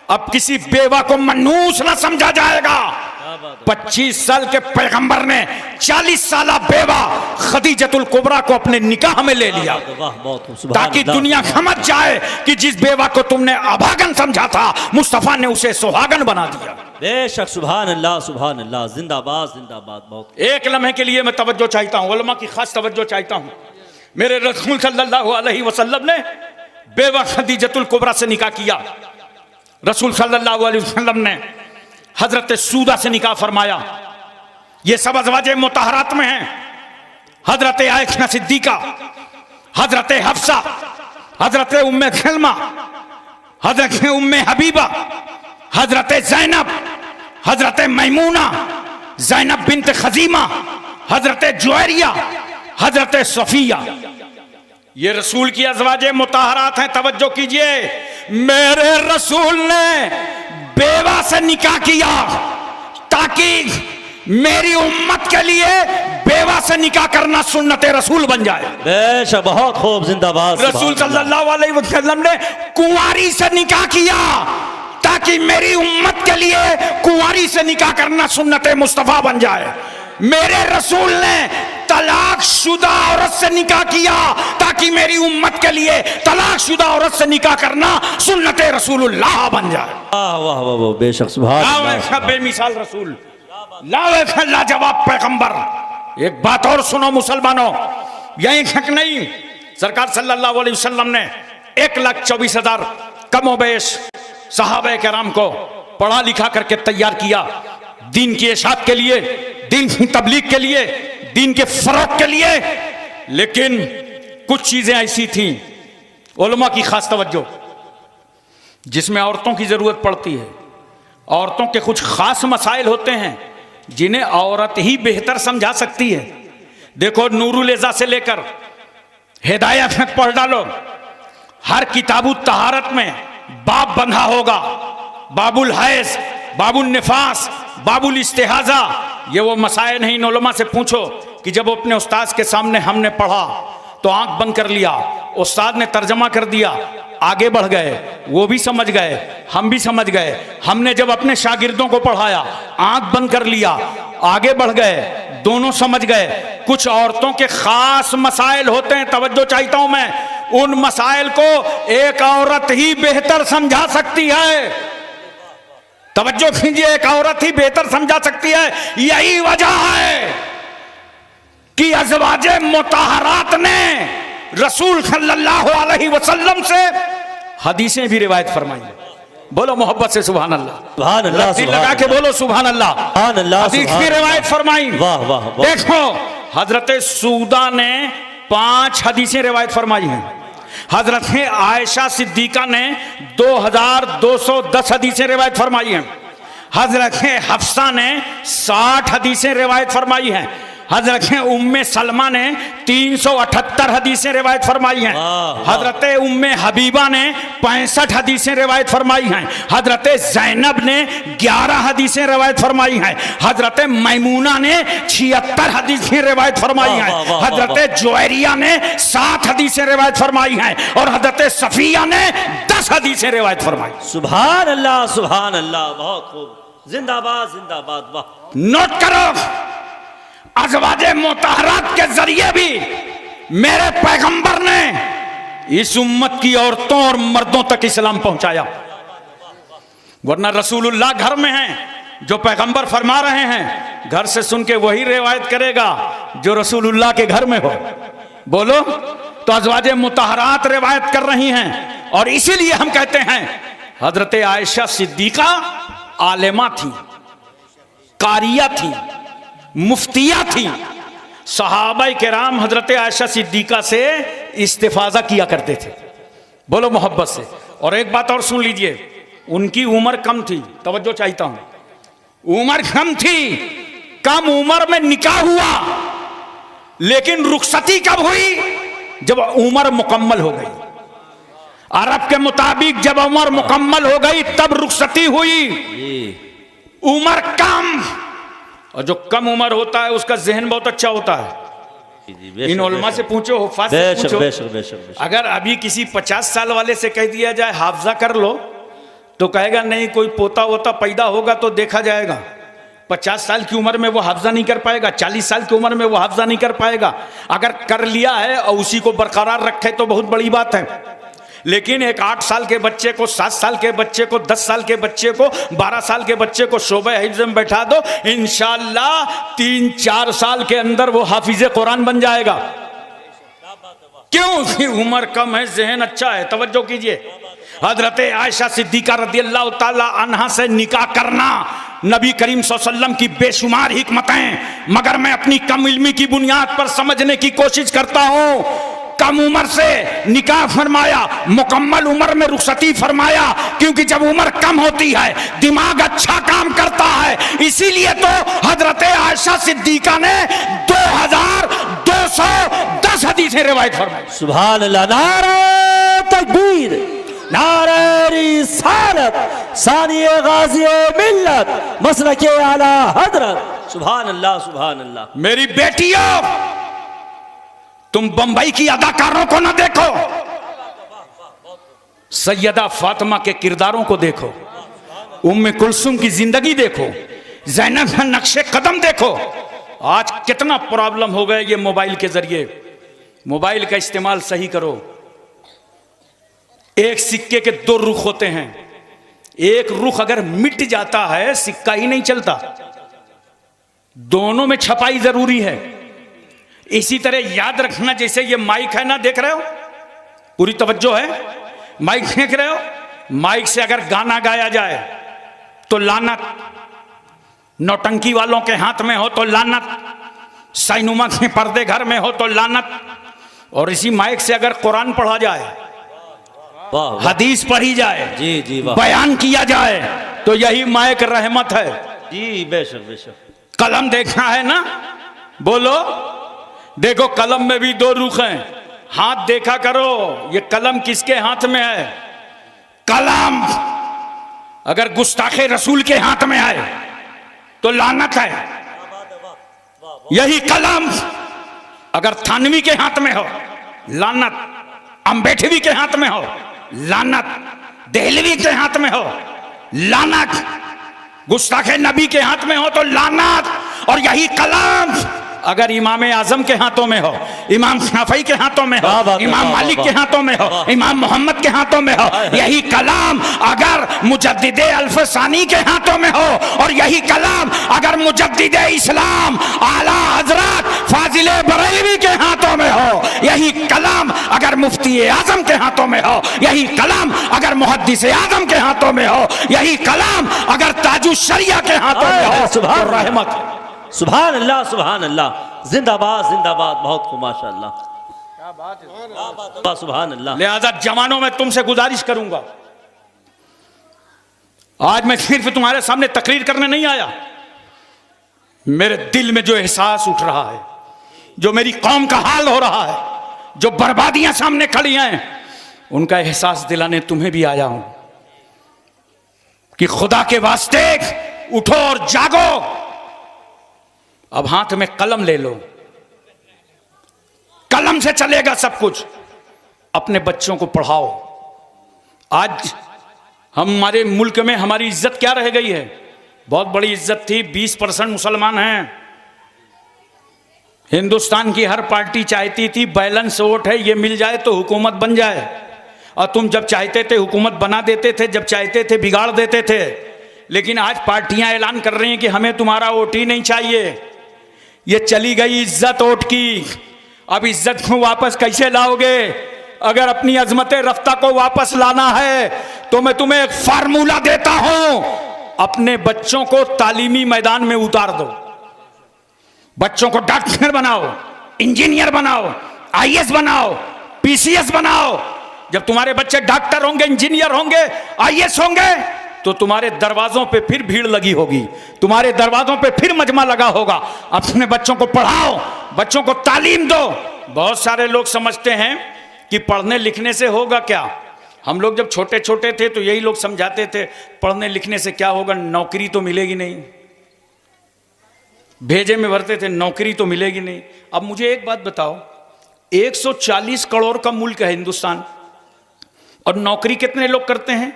अब किसी बेवा को मनहूस ना समझा जाएगा। 25 साल के पैगंबर ने 40 साल बेवा खदीजतुल कुबरा को अपने निकाह में ले लिया, ताकि दुनिया समझ जाए कि जिस बेवा को तुमने अभागन समझा था मुस्तफा ने उसे सुहागन बना दिया। बेशक, सुभान अल्लाह, जिंदाबाद जिंदाबाद। बहुत एक लम्हे के लिए मैं तवज्जो चाहता हूं, उलमा की खास तवज्जो चाहता हूं। मेरे रसूल सल्लल्लाहु अलैहि वसल्लम ने बेवा खदीजतुल कुबरा से निकाह किया। रसूल सल्लल्लाहु अलैहि वसल्लम ने हजरत सूदा से निकाह फरमाया। ये सब अज़वाजे मुतहरात में हैं। हजरत आयशा सिद्दीका, हजरत हफ्सा, हजरत उम्मे सलमा, हजरत उम्मे हबीबा, हजरत ज़ैनब, हजरत मैमूना, ज़ैनब बिन्त खजीमा, हजरत जुवैरिया, हजरत सफिया, ये रसूल की अज़वाजे मुतहरात हैं। तवज्जो कीजिए, मेरे रसूल ने बेवा से निकाह किया ताकि मेरी उम्मत के लिए बेवा से निकाह करना सुन्नते रसूल बन जाए। बेशक, बहुत खूब, जिंदाबाद। रसूल सल्लल्लाहु अलैहि वसल्लम ने कुंवारी से निकाह किया ताकि मेरी उम्मत के लिए कुंवारी से निकाह करना सुन्नते मुस्तफा बन जाए। मेरे रसूल ने तलाकशुदा औरत से निकाह किया ताकि मेरी उम्मत के लिए तलाकशुदा औरत से निकाह करना सुन्नते रसूलुल्लाह बन जाए। वाह वाह वाह, बेशक, सुभान अल्लाह, बेमिसाल रसूल, लाजवाब पैगंबर। एक बात और सुनो मुसलमानों, यही हक नहीं, सरकार सल्लल्लाहु अलैहि वसल्लम ने 1,24,000 कमोबेश सहाबे किराम को पढ़ा लिखा करके तैयार किया दीन की इशाअत के लिए, दीन की तबलीग के लिए, दीन के फरोग के लिए। लेकिन कुछ चीजें ऐसी थीं, उलमा की खास तवज्जो, जिसमें औरतों की जरूरत पड़ती है। औरतों के कुछ खास मसाइल होते हैं जिन्हें औरत ही बेहतर समझा सकती है। देखो, नूरुल इज़्ज़ा से लेकर हिदायत तक पढ़ डालो, हर किताबु तहारत में बाब बंधा होगा, बाबुल हैज, बाबुल निफास, बाबुल इस्तिहाजा। ये वो मसाइल नहीं, उलमा से पूछो कि जब अपने उस्ताद के सामने हमने पढ़ा तो आंख बंद कर लिया, उस्ताद ने तर्जमा कर दिया, आगे बढ़ गए, वो भी समझ गए, हम भी समझ गए। हमने जब अपने शागिर्दों को पढ़ाया, आंख बंद कर लिया, आगे बढ़ गए, दोनों समझ गए। कुछ औरतों के खास मसाइल होते हैं, तवज्जो चाहता हूं मैं, उन मसाइल को एक औरत ही बेहतर समझा सकती है। तवज्जो कीजिए, एक औरत ही बेहतर समझा सकती है। यही वजह है कि अज़वाजे मुताहरात ने रसूल सल्लल्लाहु अलैहि वसल्लम से हदीसें भी रिवायत फरमाई। बोलो मोहब्बत से सुभान अल्लाह, सुभान अल्लाह, दिल लगा के बोलो सुभान अल्लाह। सुभान अल्लाह, हदीस की रिवायत फरमाई। वाह वाह वाह। देखो, हजरत सूदा ने 5 हदीसें रिवायत फरमाई हैं। हजरत आयशा सिद्दीका ने 2210 हदीसें रिवायत फरमाई हैं। हजरत हफ्सा ने 60 हदीसें रिवायत फरमाई हैं। हजरत उम्मे सलमा ने 378 हदीसें रिवायत फरमाई हैं। हजरत उम्मे हबीबा ने 65 हदीसें रिवायत फरमाई हैं। हजरत जैनब ने 11 हदीसें रिवायत फरमाई हैं। हजरत मैमूना ने 76 हदीसें रिवायत फरमाई हैं। हजरत जुवैरिया ने 7 हदीसें रिवायत फरमाई हैं और हजरत सफिया ने 10 हदीसें रिवायत फरमाई। सुभान अल्लाह, सुभान अल्लाह, बहुत खूब, जिंदाबाद जिंदाबाद। वाह, नोट करो, अज़वाजे मुताहरात के जरिए भी मेरे पैगंबर ने इस उम्मत की औरतों और मर्दों तक इस्लाम पहुंचाया। वरना रसूलुल्लाह घर में हैं, जो पैगंबर फरमा रहे हैं, घर से सुन के वही रिवायत करेगा जो रसूलुल्लाह के घर में हो। बोलो, तो अज़वाजे मुताहरात रिवायत कर रही हैं। और इसीलिए हम कहते हैं हजरत आयशा सिद्दीका आलिमा थी, कारिया थी, मुफ्तिया थी। सहाबाए किराम हजरत आयशा सिद्दीका से इस्तिफाजा किया करते थे। बोलो मोहब्बत से। और एक बात और सुन लीजिए, उनकी उम्र कम थी, तवज्जो चाहता हूं, उम्र कम थी, कम उम्र में निकाह हुआ, लेकिन रुखसती कब हुई? जब उम्र मुकम्मल हो गई। अरब के मुताबिक जब उम्र मुकम्मल हो गई तब रुखसती हुई। उम्र कम, और जो कम उम्र होता है उसका जहन बहुत अच्छा होता है। इन उलमा से पूछो, हुफ़ाज़ से पूछो। बेशक बेशक। अगर अभी किसी 50 साल वाले से कह दिया जाए हाफजा कर लो, तो कहेगा नहीं, कोई पोता वोता पैदा होगा तो देखा जाएगा। 50 साल की उम्र में वो हाफजा नहीं कर पाएगा, 40 साल की उम्र में वो हाफजा नहीं कर पाएगा। अगर कर लिया है और उसी को बरकरार रखे तो बहुत बड़ी बात है। लेकिन एक 8 साल के बच्चे को, 7 साल के बच्चे को, 10 साल के बच्चे को, 12 साल के बच्चे को शोबे हिफ्ज़ में बैठा दो, इंशाअल्लाह 3-4 साल के अंदर वो हाफिज़े कुरान बन जाएगा। क्यों? कि उम्र कम है, जहन अच्छा है। तवज्जो कीजिए, हजरत आयशा सिद्दीका रदियल्लाहु ताला अन्हा से निकाह करना नबी करीम सल्लल्लाहु अलैहि वसल्लम की बेशुमार हिकमतें, मगर मैं अपनी कम इल्मी की बुनियाद पर समझने की कोशिश करता हूं। कम उम्र से निकाह फरमाया, मुकम्मल उम्र में रुखसती फरमाया, क्योंकि जब उम्र कम होती है दिमाग अच्छा काम करता है। इसीलिए तो हजरत आयशा सिद्दीका ने 2210 हदीसें रिवायत फरमाई। सुभान अल्लाह, नारे तकबीर, नारे रिसालत, सानिए गाज़ी मिल्लत, मसलके आला हजरत। सुभान अल्लाह, सुभान अल्लाह। मेरी बेटियों, तुम बंबई की अदाकारों को ना देखो, सैयदा फातिमा के किरदारों को देखो, उम्मे कुलसुम की जिंदगी देखो, ज़ैनब का नक्शे कदम देखो। आज कितना प्रॉब्लम हो गया ये मोबाइल के जरिए। मोबाइल का इस्तेमाल सही करो। एक सिक्के के 2 रुख होते हैं, एक रुख अगर मिट जाता है सिक्का ही नहीं चलता। दोनों में छपाई जरूरी है। इसी तरह याद रखना, जैसे ये माइक है ना, देख रहे हो, पूरी तवज्जो है, माइक देख रहे हो, माइक से अगर गाना गाया जाए तो लानत, नौटंकी वालों के हाथ में हो तो लानत, साइनुमा के पर्दे घर में हो तो लानत, और इसी माइक से अगर कुरान पढ़ा जाए, हदीस पढ़ी जाए, जी जी, बयान किया जाए, तो यही माइक रहमत है। जी बेशक बेशक। कलम देखना है ना, बोलो, देखो कलम में भी 2 रुख हैं, हाथ देखा करो, ये कलम किसके हाथ में है। कलम अगर गुस्ताखे रसूल के हाथ में आए तो लानत है। यही कलम अगर थानवी के हाथ में हो लानत। अम्बेडवी के हाथ में हो लानत, देहलवी के हाथ में हो लानत, गुस्ताखे नबी के हाथ में हो तो लानत। और यही कलाम अगर इमाम आजम के हाथों में हो, इमाम शाफई के हाथों में हो, इमाम मालिक के हाथों में हो, इमाम मोहम्मद के हाथों में हो, यही कलाम अगर मुजद्दिदे अल्फसानी के हाथों में हो, और यही कलाम अगर मुजद्दिदे इस्लाम आला हजरत फाजिले बरेलवी के हाथों में हो, यही कलाम अगर मुफ्ती आजम के हाथों में हो, यही कलाम अगर मुहद्दिस आजम के हाथों में हो, यही कलाम अगर ताजुश शरिया के हाथों में हो, सुभान तो रहमत। सुभान अल्लाह, सुभान अल्लाह, जिंदाबाद जिंदाबाद, बहुत खूब माशाअल्लाह, सुभान अल्लाह। लिहाजा जवानों में तुमसे गुजारिश करूंगा, आज मैं सिर्फ तुम्हारे सामने तकरीर करने नहीं आया, मेरे दिल में जो एहसास उठ रहा है, जो मेरी कौम का हाल हो रहा है, जो बर्बादियां सामने खड़ी हैं, उनका एहसास दिलाने तुम्हें भी आया हूं कि खुदा के वास्ते उठो और जागो। अब हाथ में कलम ले लो, कलम से चलेगा सब कुछ। अपने बच्चों को पढ़ाओ। आज हमारे मुल्क में हमारी इज्जत क्या रह गई है? बहुत बड़ी इज्जत थी, 20% मुसलमान हैं। हिंदुस्तान की हर पार्टी चाहती थी बैलेंस वोट है, ये मिल जाए तो हुकूमत बन जाए, और तुम जब चाहते थे हुकूमत बना देते थे, जब चाहते थे बिगाड़ देते थे। लेकिन आज पार्टियां ऐलान कर रही हैं कि हमें तुम्हारा वोट ही नहीं चाहिए। ये चली गई इज्जत वोट की। अब इज्जत को वापस कैसे लाओगे? अगर अपनी अजमत रफ्ता को वापस लाना है तो मैं तुम्हें एक फार्मूला देता हूं, अपने बच्चों को तालीमी मैदान में उतार दो। बच्चों को डॉक्टर बनाओ, इंजीनियर बनाओ, आईएएस बनाओ, पीसीएस बनाओ। जब तुम्हारे बच्चे डॉक्टर होंगे, इंजीनियर होंगे, आईएएस होंगे, तो तुम्हारे दरवाजों पे फिर भीड़ लगी होगी, तुम्हारे दरवाजों पे फिर मजमा लगा होगा। अपने बच्चों को पढ़ाओ, बच्चों को तालीम दो। बहुत सारे लोग समझते हैं कि पढ़ने लिखने से होगा क्या। हम लोग जब छोटे छोटे थे तो यही लोग समझाते थे पढ़ने लिखने से क्या होगा, नौकरी तो मिलेगी नहीं। भेजे में भरते थे, नौकरी तो मिलेगी नहीं। अब मुझे एक बात बताओ, 140 करोड़ का मुल्क है हिंदुस्तान, और नौकरी कितने लोग करते हैं?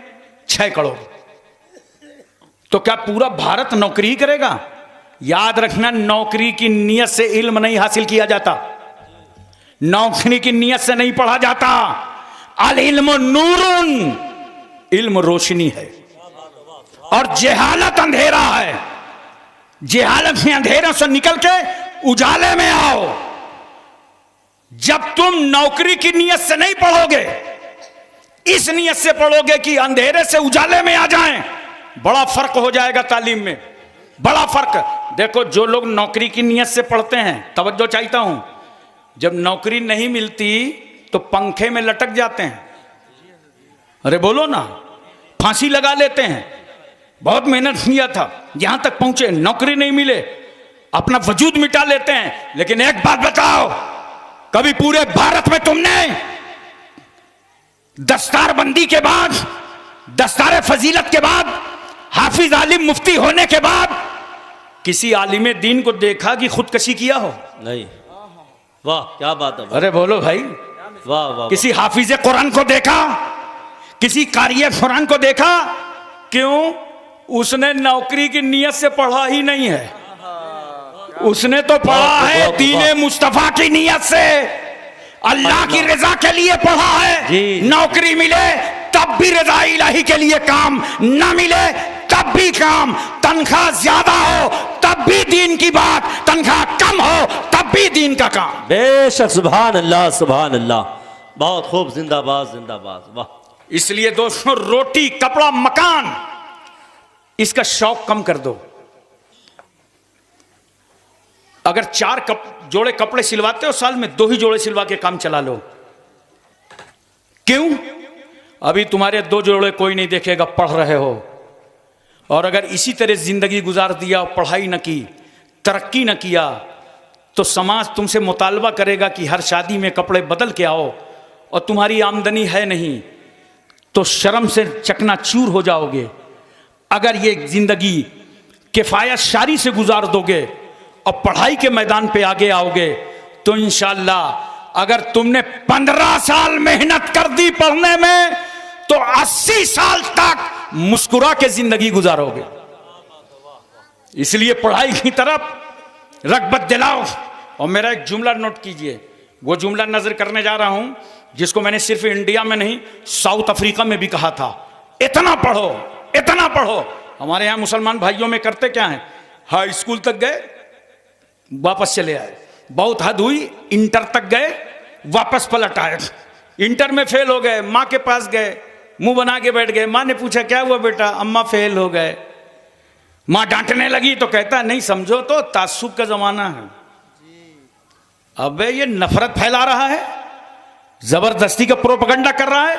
6 करोड़। तो क्या पूरा भारत नौकरी ही करेगा? याद रखना, नौकरी की नीयत से इल्म नहीं हासिल किया जाता, नौकरी की नीयत से नहीं पढ़ा जाता। अल इल्म नूरुन, इल्म रोशनी है और जेहालत अंधेरा है। जेहालत में अंधेरों से निकल के उजाले में आओ। जब तुम नौकरी की नीयत से नहीं पढ़ोगे, इस नीयत से पढ़ोगे कि अंधेरे से उजाले में आ जाएं, बड़ा फर्क हो जाएगा तालीम में, बड़ा फर्क। देखो, जो लोग नौकरी की नीयत से पढ़ते हैं, तवज्जो चाहता हूं, जब नौकरी नहीं मिलती तो पंखे में लटक जाते हैं। अरे बोलो ना, फांसी लगा लेते हैं। बहुत मेहनत किया था, यहां तक पहुंचे, नौकरी नहीं मिले, अपना वजूद मिटा लेते हैं। लेकिन एक बात बताओ, कभी पूरे भारत में तुमने दस्तारबंदी के बाद, दस्तार फजीलत के बाद, हाफिज आलिम मुफ्ती होने के बाद किसी आलिम दीन को देखा कि खुदकशी किया हो? नहीं। वाह, क्या बात है। अरे बोलो भाई, वाह वाह। किसी हाफिज कुरान को देखा, किसी कारिय कुरान को देखा? क्यों? उसने नौकरी की नीयत से पढ़ा ही नहीं है, उसने तो पढ़ा है दीने मुस्तफा की नीयत से, अल्लाह की रजा के लिए पढ़ा है। नौकरी मिले तब भी रजा इलाही के लिए काम, ना मिले तब भी काम। तनख्वाह ज्यादा हो तब भी दीन की बात, तनख्वाह कम हो तब भी दीन का काम। बेशक, सुभान अल्लाह, सुभान अल्लाह, बहुत खूब, जिंदाबाद जिंदाबाद, वाह। इसलिए दोस्तों, रोटी, कपड़ा, मकान, इसका शौक कम कर दो। अगर 4 जोड़े कपड़े सिलवाते हो साल में, 2 ही जोड़े सिलवा के काम चला लो। क्यों? अभी तुम्हारे 2 जोड़े कोई नहीं देखेगा, पढ़ रहे हो। और अगर इसी तरह जिंदगी गुजार दिया, पढ़ाई न की, तरक्की न किया, तो समाज तुमसे मुतालबा करेगा कि हर शादी में कपड़े बदल के आओ, और तुम्हारी आमदनी है नहीं तो शर्म से चकनाचूर हो जाओगे। अगर ये जिंदगी किफायत शारी से गुजार दोगे और पढ़ाई के मैदान पे आगे आओगे, तो इंशाअल्लाह अगर तुमने 15 साल मेहनत कर दी पढ़ने में तो 80 साल तक मुस्कुरा के जिंदगी गुजारोगे। इसलिए पढ़ाई की तरफ रग़बत दिलाओ। और मेरा एक जुमला नोट कीजिए, वो जुमला नजर करने जा रहा हूं जिसको मैंने सिर्फ इंडिया में नहीं साउथ अफ्रीका में भी कहा था, इतना पढ़ो, इतना पढ़ो। हमारे यहां मुसलमान भाइयों में करते क्या हैं, हाई स्कूल तक गए वापस चले आए, बहुत हद हुई इंटर तक गए वापस पलट आए, इंटर में फेल हो गए, माँ के पास गए, मुंह बना के बैठ गए, माँ ने पूछा क्या हुआ बेटा, अम्मा फेल हो गए। माँ डांटने लगी तो कहता नहीं समझो तो तासुब का जमाना है। अबे ये नफरत फैला रहा है, जबरदस्ती का प्रोपगंडा कर रहा है।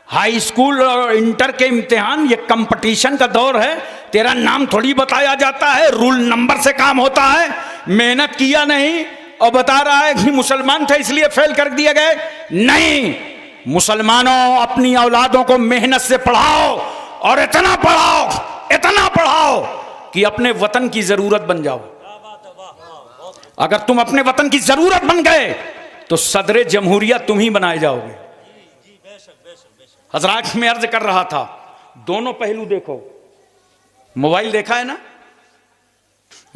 हाई स्कूल और इंटर के इम्तिहान ये कंपटीशन का दौर है, तेरा नाम थोड़ी बताया जाता है, रूल नंबर से काम होता है। मेहनत किया नहीं और बता रहा है कि मुसलमान थे इसलिए फेल कर दिए गए। नहीं, मुसलमानों अपनी औलादों को मेहनत से पढ़ाओ और इतना पढ़ाओ, इतना पढ़ाओ कि अपने वतन की जरूरत बन जाओ। अगर तुम अपने वतन की जरूरत बन गए तो सदरे जमहूरिया तुम ही बनाए जाओगे। हजरात में अर्ज कर रहा था, दोनों पहलू देखो। मोबाइल देखा है ना,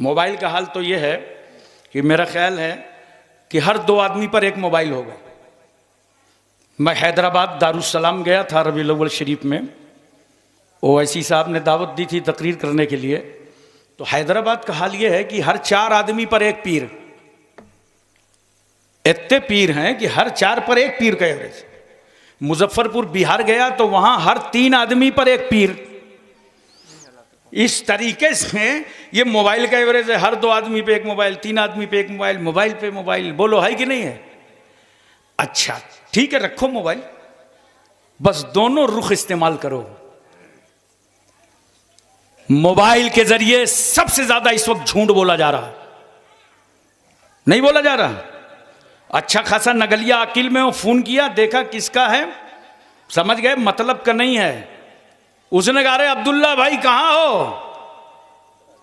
मोबाइल का हाल तो यह है कि मेरा ख्याल है कि हर 2 आदमी पर एक मोबाइल होगा। मैं हैदराबाद दारुस्सलाम गया था रबीउल अव्वल शरीफ में, ओवैसी साहब ने दावत दी थी तकरीर करने के लिए। तो हैदराबाद का हाल यह है कि हर 4 आदमी पर एक पीर, इतने पीर हैं कि हर 4 पर एक पीर का एवरेज। मुजफ्फरपुर बिहार गया तो वहां हर 3 आदमी पर एक पीर। इस तरीके से ये मोबाइल का एवरेज है, हर 2 आदमी पे एक मोबाइल, 3 आदमी पे एक मोबाइल, मोबाइल पे मोबाइल। बोलो है कि नहीं है? अच्छा ठीक है, रखो मोबाइल, बस दोनों रुख इस्तेमाल करो। मोबाइल के जरिए सबसे ज्यादा इस वक्त झूठ बोला जा रहा है, नहीं बोला जा रहा? अच्छा खासा नगलिया अकील में वो फोन किया, देखा किसका है, समझ गए मतलब का नहीं है। उसने कहा अरे अब्दुल्ला भाई कहां हो?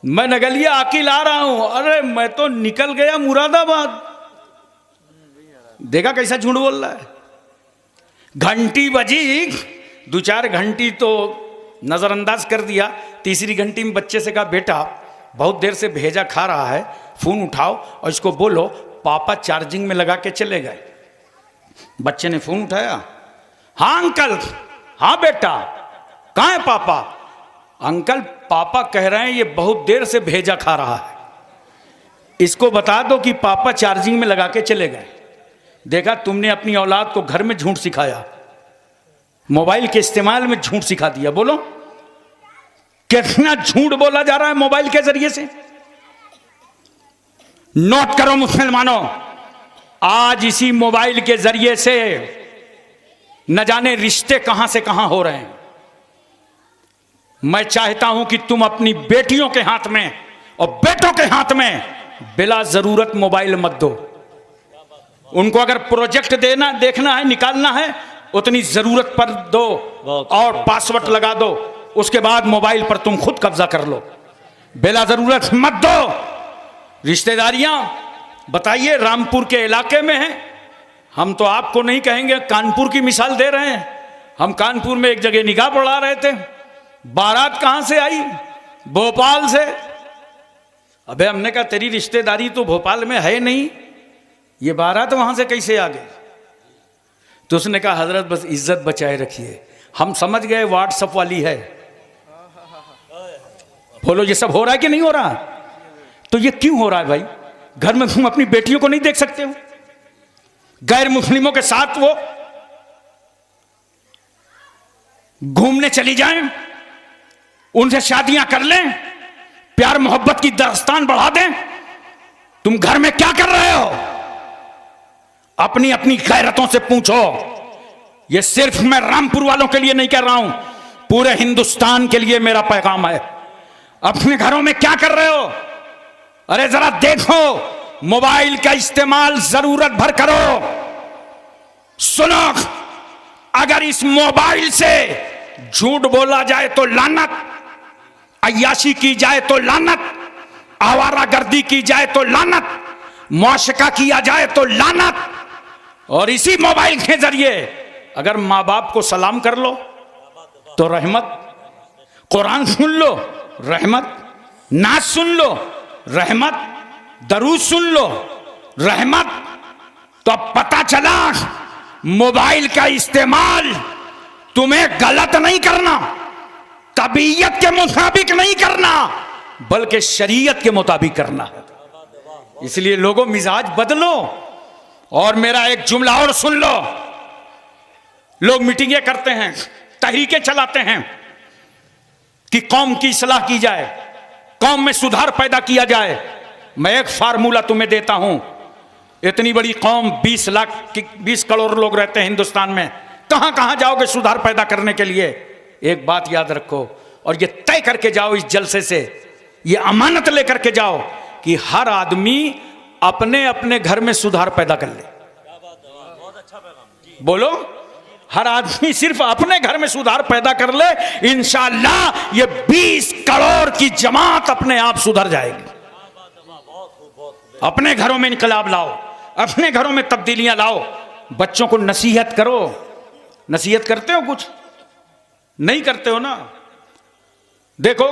मैं नगलिया अकील आ रहा हूं। अरे मैं तो निकल गया मुरादाबाद। देखा कैसा झूठ बोल रहा है। घंटी बजी, 2-4 घंटी तो नजरअंदाज कर दिया, तीसरी घंटी में बच्चे से कहा बेटा बहुत देर से भेजा खा रहा है, फोन उठाओ और इसको बोलो पापा चार्जिंग में लगा के चले गए। बच्चे ने फोन उठाया, हाँ अंकल, हाँ बेटा, कहाँ है पापा? अंकल पापा कह रहे हैं ये बहुत देर से भेजा खा रहा है, इसको बता दो कि पापा चार्जिंग में लगा के चले गए। देखा तुमने अपनी औलाद को घर में झूठ सिखाया, मोबाइल के इस्तेमाल में झूठ सिखा दिया। बोलो कितना झूठ बोला जा रहा है मोबाइल के जरिए से। नोट करो मुसलमानों, आज इसी मोबाइल के जरिए से न जाने रिश्ते कहां से कहां हो रहे हैं। मैं चाहता हूं कि तुम अपनी बेटियों के हाथ में और बेटों के हाथ में बिला जरूरत मोबाइल मत दो। उनको अगर प्रोजेक्ट देना देखना है, निकालना है, उतनी जरूरत पर दो और पासवर्ड लगा दो, उसके बाद मोबाइल पर तुम खुद कब्जा कर लो, बिला जरूरत मत दो। रिश्तेदारियां बताइए रामपुर के इलाके में हैं, हम तो आपको नहीं कहेंगे, कानपुर की मिसाल दे रहे हैं। हम कानपुर में एक जगह निकाह पढ़ा रहे थे, बारात कहां से आई? भोपाल से। अबे हमने कहा तेरी रिश्तेदारी तो भोपाल में है नहीं, ये बारात वहां से कैसे आ गई? तो उसने कहा हजरत बस इज्जत बचाए रखिए, हम समझ गए व्हाट्सएप वाली है। बोलो ये सब हो रहा है कि नहीं हो रहा? तो ये क्यों हो रहा है भाई? घर में तुम अपनी बेटियों को नहीं देख सकते हो? गैर मुस्लिमों के साथ वो घूमने चली जाएं, उनसे शादियां कर लें, प्यार मोहब्बत की दास्तान बढ़ा दें। तुम घर में क्या कर रहे हो? अपनी अपनी गैरतों से पूछो। यह सिर्फ मैं रामपुर वालों के लिए नहीं कह रहा हूं, पूरे हिंदुस्तान के लिए मेरा पैगाम है। अपने घरों में क्या कर रहे हो? अरे जरा देखो, मोबाइल का इस्तेमाल जरूरत भर करो। सुनो, अगर इस मोबाइल से झूठ बोला जाए तो लानत, अय्याशी की जाए तो लानत, आवारागर्दी की जाए तो लानत, मौशका किया जाए तो लानत, और इसी मोबाइल के जरिए अगर माँ बाप को सलाम कर लो तो रहमत, कुरान सुन लो रहमत, नाच सुन लो रहमत, दरूद सुन लो रहमत। तो अब पता चला मोबाइल का इस्तेमाल तुम्हें गलत नहीं करना, तबीयत के मुताबिक नहीं करना, बल्कि शरीयत के मुताबिक करना है। इसलिए लोगों मिजाज बदलो। और मेरा एक जुमला और सुन लो। लोग मीटिंगें करते हैं, तहरीकें चलाते हैं कि कौम की इस्लाह की जाए, कौम में सुधार पैदा किया जाए। मैं एक फार्मूला तुम्हें देता हूं। इतनी बड़ी कौम 20 करोड़ लोग रहते हैं हिंदुस्तान में, कहां कहां जाओगे सुधार पैदा करने के लिए? एक बात याद रखो और ये तय करके जाओ इस जलसे से, ये अमानत लेकर के जाओ कि हर आदमी अपने अपने घर में सुधार पैदा कर ले। बोलो, हर आदमी सिर्फ अपने घर में सुधार पैदा कर ले, इंशाअल्लाह ये 20 करोड़ की जमात अपने आप सुधर जाएगी। अपने घरों में इनकलाब लाओ, अपने घरों में तब्दीलियां लाओ, बच्चों को नसीहत करो। नसीहत करते हो? कुछ नहीं करते हो ना। देखो,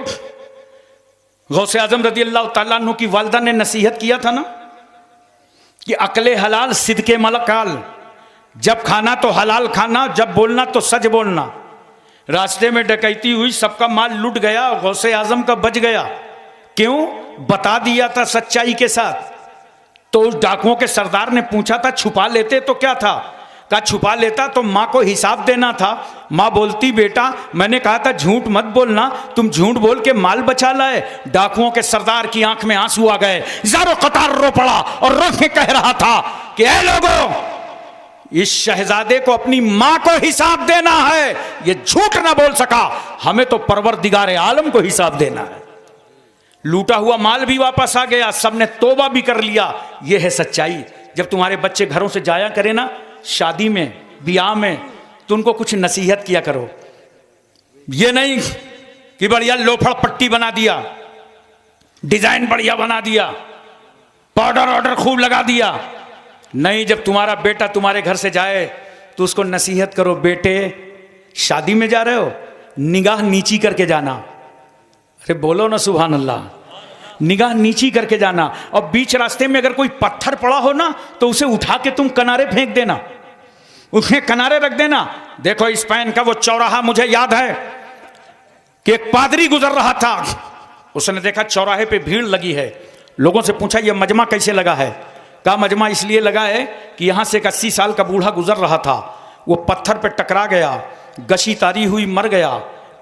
गौसे आजम रज़ी अल्लाह ताला अन्हु की वालिदा ने नसीहत किया था ना कि अकले हलाल सिद्के मलकाल, जब खाना तो हलाल खाना, जब बोलना तो सच बोलना। रास्ते में डकैती हुई, सबका माल लूट गया, गौसे आजम का बच गया। क्यों? बता दिया था सच्चाई के साथ। तो उस डाकुओं के सरदार ने पूछा था छुपा लेते तो क्या था? कहा छुपा लेता तो माँ को हिसाब देना था। माँ बोलती बेटा मैंने कहा था झूठ मत बोलना, तुम झूठ बोल के माल बचा लाए। डाकुओं के सरदार की आंख में आंसू आ गए, ज़ारो कतार रो पड़ा और रो के कह रहा था कि ऐ लोगों, इस शहजादे को अपनी माँ को हिसाब देना है, ये झूठ ना बोल सका, हमें तो परवरदिगार आलम को हिसाब देना है। लूटा हुआ माल भी वापस आ गया, सबने तौबा भी कर लिया। यह है सच्चाई। जब तुम्हारे बच्चे घरों से जाया करें ना, शादी में ब्याह में, तो उनको कुछ नसीहत किया करो। ये नहीं कि बढ़िया लोफड़ पट्टी बना दिया, डिजाइन बढ़िया बना दिया, पाउडर ऑर्डर खूब लगा दिया। नहीं, जब तुम्हारा बेटा तुम्हारे घर से जाए तो उसको नसीहत करो, बेटे शादी में जा रहे हो, निगाह नीची करके जाना। अरे बोलो ना सुभान अल्लाह, निगाह नीची करके जाना। और बीच रास्ते में अगर कोई पत्थर पड़ा हो ना तो उसे उठा के तुम किनारे फेंक देना, उसमें किनारे रख देना। देखो स्पेन का वो चौराहा मुझे याद है कि एक पादरी गुजर रहा था, उसने देखा चौराहे पे भीड़ लगी है। लोगों से पूछा ये मजमा कैसे लगा है? कहा मजमा इसलिए लगा है कि यहाँ से एक 80 साल का बूढ़ा गुजर रहा था, वो पत्थर पे टकरा गया, गशी तारी हुई, मर गया।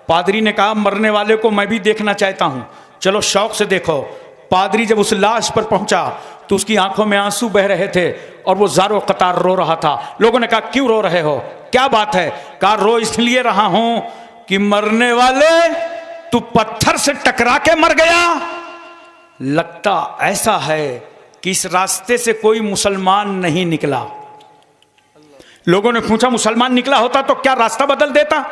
पादरी ने कहा मरने वाले को मैं भी देखना चाहता हूँ, चलो शौक से देखो। पादरी जब उस लाश पर पहुंचा तो उसकी आंखों में आंसू बह रहे थे और वो ज़ारो कतार रो रहा था। लोगों ने कहा क्यों रो रहे हो, क्या बात है? कहा रो इसलिए रहा हूं कि मरने वाले तू पत्थर से टकरा के मर गया। लगता ऐसा है कि इस रास्ते से कोई मुसलमान नहीं निकला। लोगों ने पूछा मुसलमान निकला होता तो क्या रास्ता बदल देता,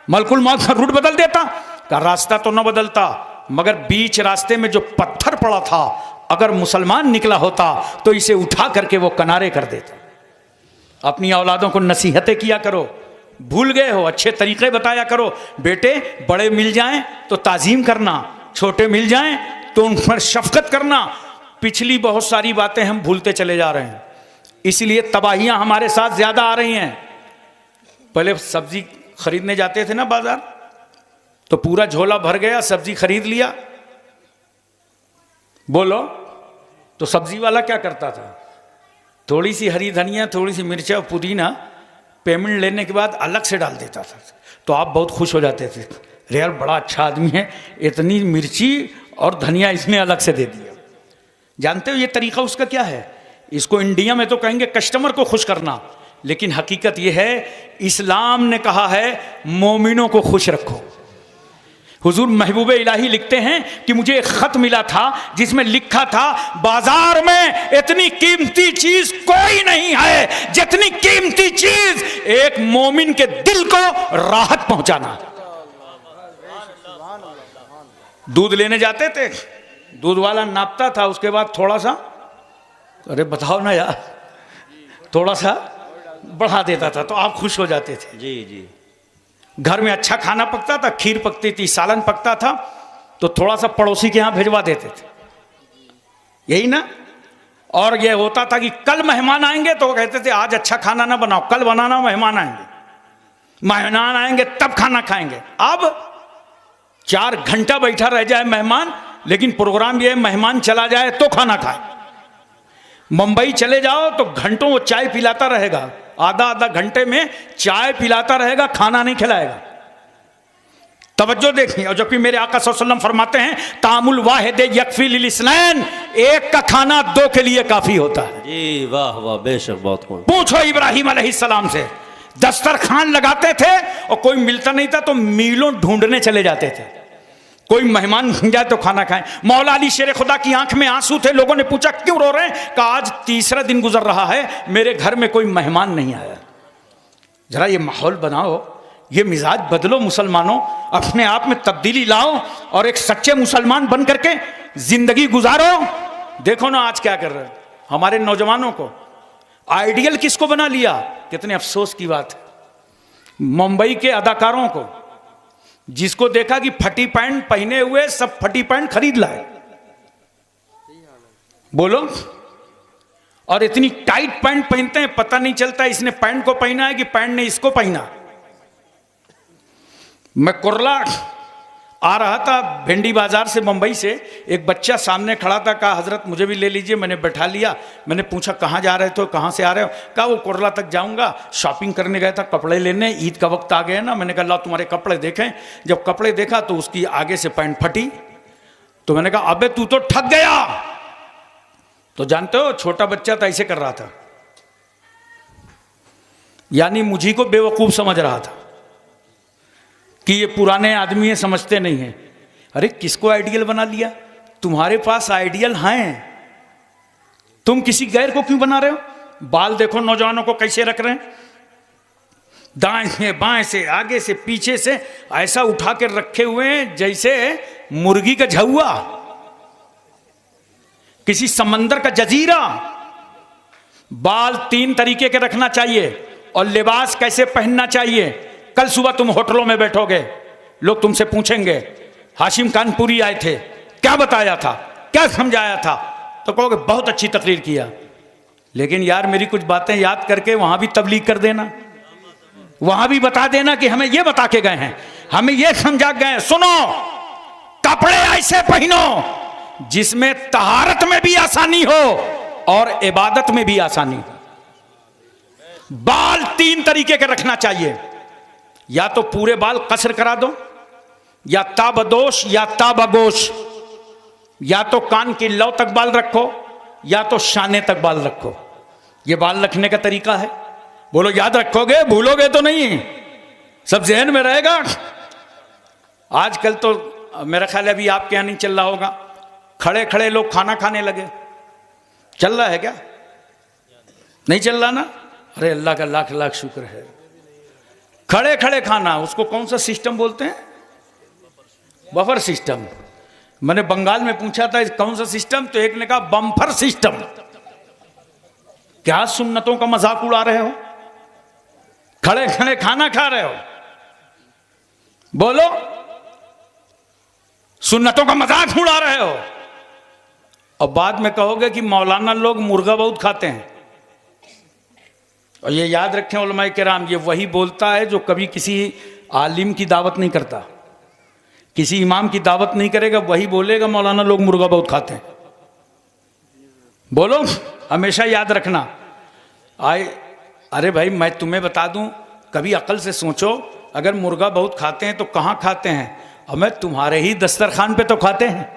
मलकुल मौत का रूट बदल देता? का रास्ता तो न बदलता, मगर बीच रास्ते में जो पत्थर पड़ा था, अगर मुसलमान निकला होता तो इसे उठा करके वो किनारे कर देता। अपनी औलादों को नसीहतें किया करो, भूल गए हो अच्छे तरीके बताया करो। बेटे बड़े मिल जाएं तो ताजीम करना, छोटे मिल जाएं तो उन पर शफकत करना। पिछली बहुत सारी बातें हम भूलते चले जा रहे हैं, इसलिए तबाहियां हमारे साथ ज्यादा आ रही हैं। पहले सब्जी खरीदने जाते थे ना बाजार, तो पूरा झोला भर गया, सब्जी खरीद लिया, बोलो तो सब्जी वाला क्या करता था, थोड़ी सी हरी धनिया, थोड़ी सी मिर्चा और पुदीना पेमेंट लेने के बाद अलग से डाल देता था। तो आप बहुत खुश हो जाते थे, अरे यार बड़ा अच्छा आदमी है, इतनी मिर्ची और धनिया इसने अलग से दे दिया। जानते हो ये तरीका उसका क्या है? इसको इंडिया में तो कहेंगे कस्टमर को खुश करना, लेकिन हकीकत ये है इस्लाम ने कहा है मोमिनों को खुश रखो। हुजूर महबूब इलाही लिखते हैं कि मुझे एक खत मिला था जिसमें लिखा था बाजार में इतनी कीमती चीज कोई नहीं है जितनी कीमती चीज एक मोमिन के दिल को राहत पहुंचाना। दूध लेने जाते थे, दूध वाला नापता था, उसके बाद थोड़ा सा, अरे बताओ ना यार, थोड़ा सा बढ़ा देता था तो आप खुश हो जाते थे। जी जी। घर में अच्छा खाना पकता था, खीर पकती थी, सालन पकता था, तो थोड़ा सा पड़ोसी के यहाँ भिजवा देते थे, यही ना। और ये होता था कि कल मेहमान आएंगे तो वो कहते थे आज अच्छा खाना ना बनाओ, कल बनाना, मेहमान आएंगे, मेहमान आएंगे तब खाना खाएंगे। अब 4 घंटा बैठा रह जाए मेहमान, लेकिन प्रोग्राम ये है मेहमान चला जाए तो खाना खाए। मुंबई चले जाओ तो घंटों वो चाय पिलाता रहेगा, आधा घंटे में चाय पिलाता रहेगा, खाना नहीं खिलाएगा। तवज्जो देखिए। और जबकि मेरे आका सल्लल्लाहु अलैहि वसल्लम फरमाते हैं तामुल वाहिद यकफी लिल इस्नैन, एक का खाना 2 के लिए काफी होता है। जी वाह वाह, बेशक बहुत खूब। पूछो इब्राहिम अलैहिस्सलाम से, दस्तरखान लगाते थे और कोई मिलता नहीं था तो मीलों ढूंढने चले जाते थे, कोई मेहमान बन जाए तो खाना खाएं। मौला अली शेर खुदा की आंख में आंसू थे। लोगों ने पूछा क्यों रो रहे हैं? कहा आज 3रा दिन गुजर रहा है, मेरे घर में कोई मेहमान नहीं आया। जरा ये माहौल बनाओ, ये मिजाज बदलो मुसलमानों, अपने आप में तब्दीली लाओ और एक सच्चे मुसलमान बन करके जिंदगी गुजारो। देखो ना आज क्या कर रहे हैं हमारे नौजवानों को, आइडियल किसको बना लिया। कितने अफसोस की बात है। मुंबई के अदाकारों को, जिसको देखा कि फटी पैंट पहने हुए सब फटी पैंट खरीद लाए, बोलो, और इतनी टाइट पैंट पहनते हैं पता नहीं चलता इसने पैंट को पहना है कि पैंट ने इसको पहना। मैं कुर्ला आ रहा था भिंडी बाजार से मुंबई से, एक बच्चा सामने खड़ा था, कहा हजरत मुझे भी ले लीजिए। मैंने बैठा लिया। मैंने पूछा कहाँ जा रहे थे, कहाँ से आ रहे हो? कहा वो कुर्ला तक जाऊंगा, शॉपिंग करने गया था, कपड़े लेने, ईद का वक्त आ गया ना। मैंने कहा ला तुम्हारे कपड़े देखें। जब कपड़े देखा तो उसकी आगे से पैंट फटी। तो मैंने कहा अबे तू तो ठग गया। तो जानते हो छोटा बच्चा था, ऐसे कर रहा था, यानी मुझी को बेवकूफ समझ रहा था कि ये पुराने आदमी है, समझते नहीं है। अरे किसको आइडियल बना लिया? तुम्हारे पास आइडियल हैं, तुम किसी गैर को क्यों बना रहे हो? बाल देखो नौजवानों को कैसे रख रहे हैं, दाएं से बाएं से आगे से पीछे से ऐसा उठा के रखे हुए हैं जैसे मुर्गी का झुआ, किसी समंदर का जजीरा। बाल 3 तरीके के रखना चाहिए और लिबास कैसे पहनना चाहिए। कल सुबह तुम होटलों में बैठोगे, लोग तुमसे पूछेंगे हाशिम कानपुरी आए थे, क्या बताया था, क्या समझाया था, तो कहोगे बहुत अच्छी तकरीर किया। लेकिन यार मेरी कुछ बातें याद करके वहां भी तबलीग कर देना, वहां भी बता देना कि हमें ये बता के गए हैं, हमें ये समझा गए हैं। सुनो, कपड़े ऐसे पहनो जिसमें तहारत में भी आसानी हो और इबादत में भी आसानी हो। बाल 3 तरीके के रखना चाहिए, या तो पूरे बाल कसर करा दो, या ताबदोश या ताबगोश, या तो कान की लौ तक बाल रखो, या तो शाने तक बाल रखो। यह बाल रखने का तरीका है। बोलो याद रखोगे, भूलोगे तो नहीं, सब जहन में रहेगा। आजकल तो मेरा ख्याल है अभी आपके यहां नहीं चल रहा होगा, खड़े खड़े लोग खाना खाने लगे। चल रहा है क्या? नहीं चल रहा ना? अरे अल्लाह का लाख लाख शुक्र है। खड़े खड़े खाना, उसको कौन सा सिस्टम बोलते हैं? Buffer system. मैंने बंगाल में पूछा था कौन सा सिस्टम, तो एक ने कहा बम्फर सिस्टम। क्या सुन्नतों का मजाक उड़ा रहे हो? खड़े खड़े खाना खा रहे हो, बोलो, सुन्नतों का मजाक उड़ा रहे हो। और बाद में कहोगे कि मौलाना लोग मुर्गा बहुत खाते हैं। और ये याद रखें उलमाए किराम, ये वही बोलता है जो कभी किसी आलिम की दावत नहीं करता, किसी इमाम की दावत नहीं करेगा, वही बोलेगा मौलाना लोग मुर्गा बहुत खाते हैं। बोलो, हमेशा याद रखना। अरे भाई मैं तुम्हें बता दूं, कभी अकल से सोचो, अगर मुर्गा बहुत खाते हैं तो कहाँ खाते हैं? हमें तुम्हारे ही दस्तरखान पे तो खाते हैं।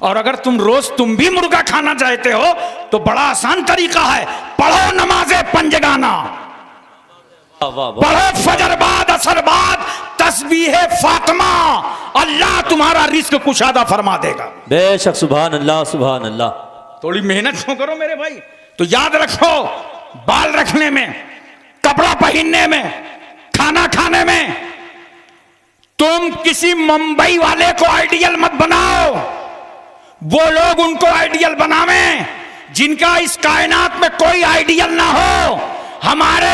और अगर तुम भी मुर्गा खाना चाहते हो तो बड़ा आसान तरीका है, पढ़ो नमाज़े पंजगाना, पढ़ो फजर बाद असर बाद तस्बीह फातिमा, अल्लाह तुम्हारा रिस्क कुशादा फरमा देगा। बेशक, सुभान अल्लाह सुभान अल्लाह। थोड़ी मेहनत क्यों करो मेरे भाई? तो याद रखो, बाल रखने में, कपड़ा पहनने में, खाना खाने में, तुम किसी मुंबई वाले को आइडियल मत बनाओ। वो लोग उनको आइडियल बनावें जिनका इस कायनात में कोई आइडियल ना हो। हमारे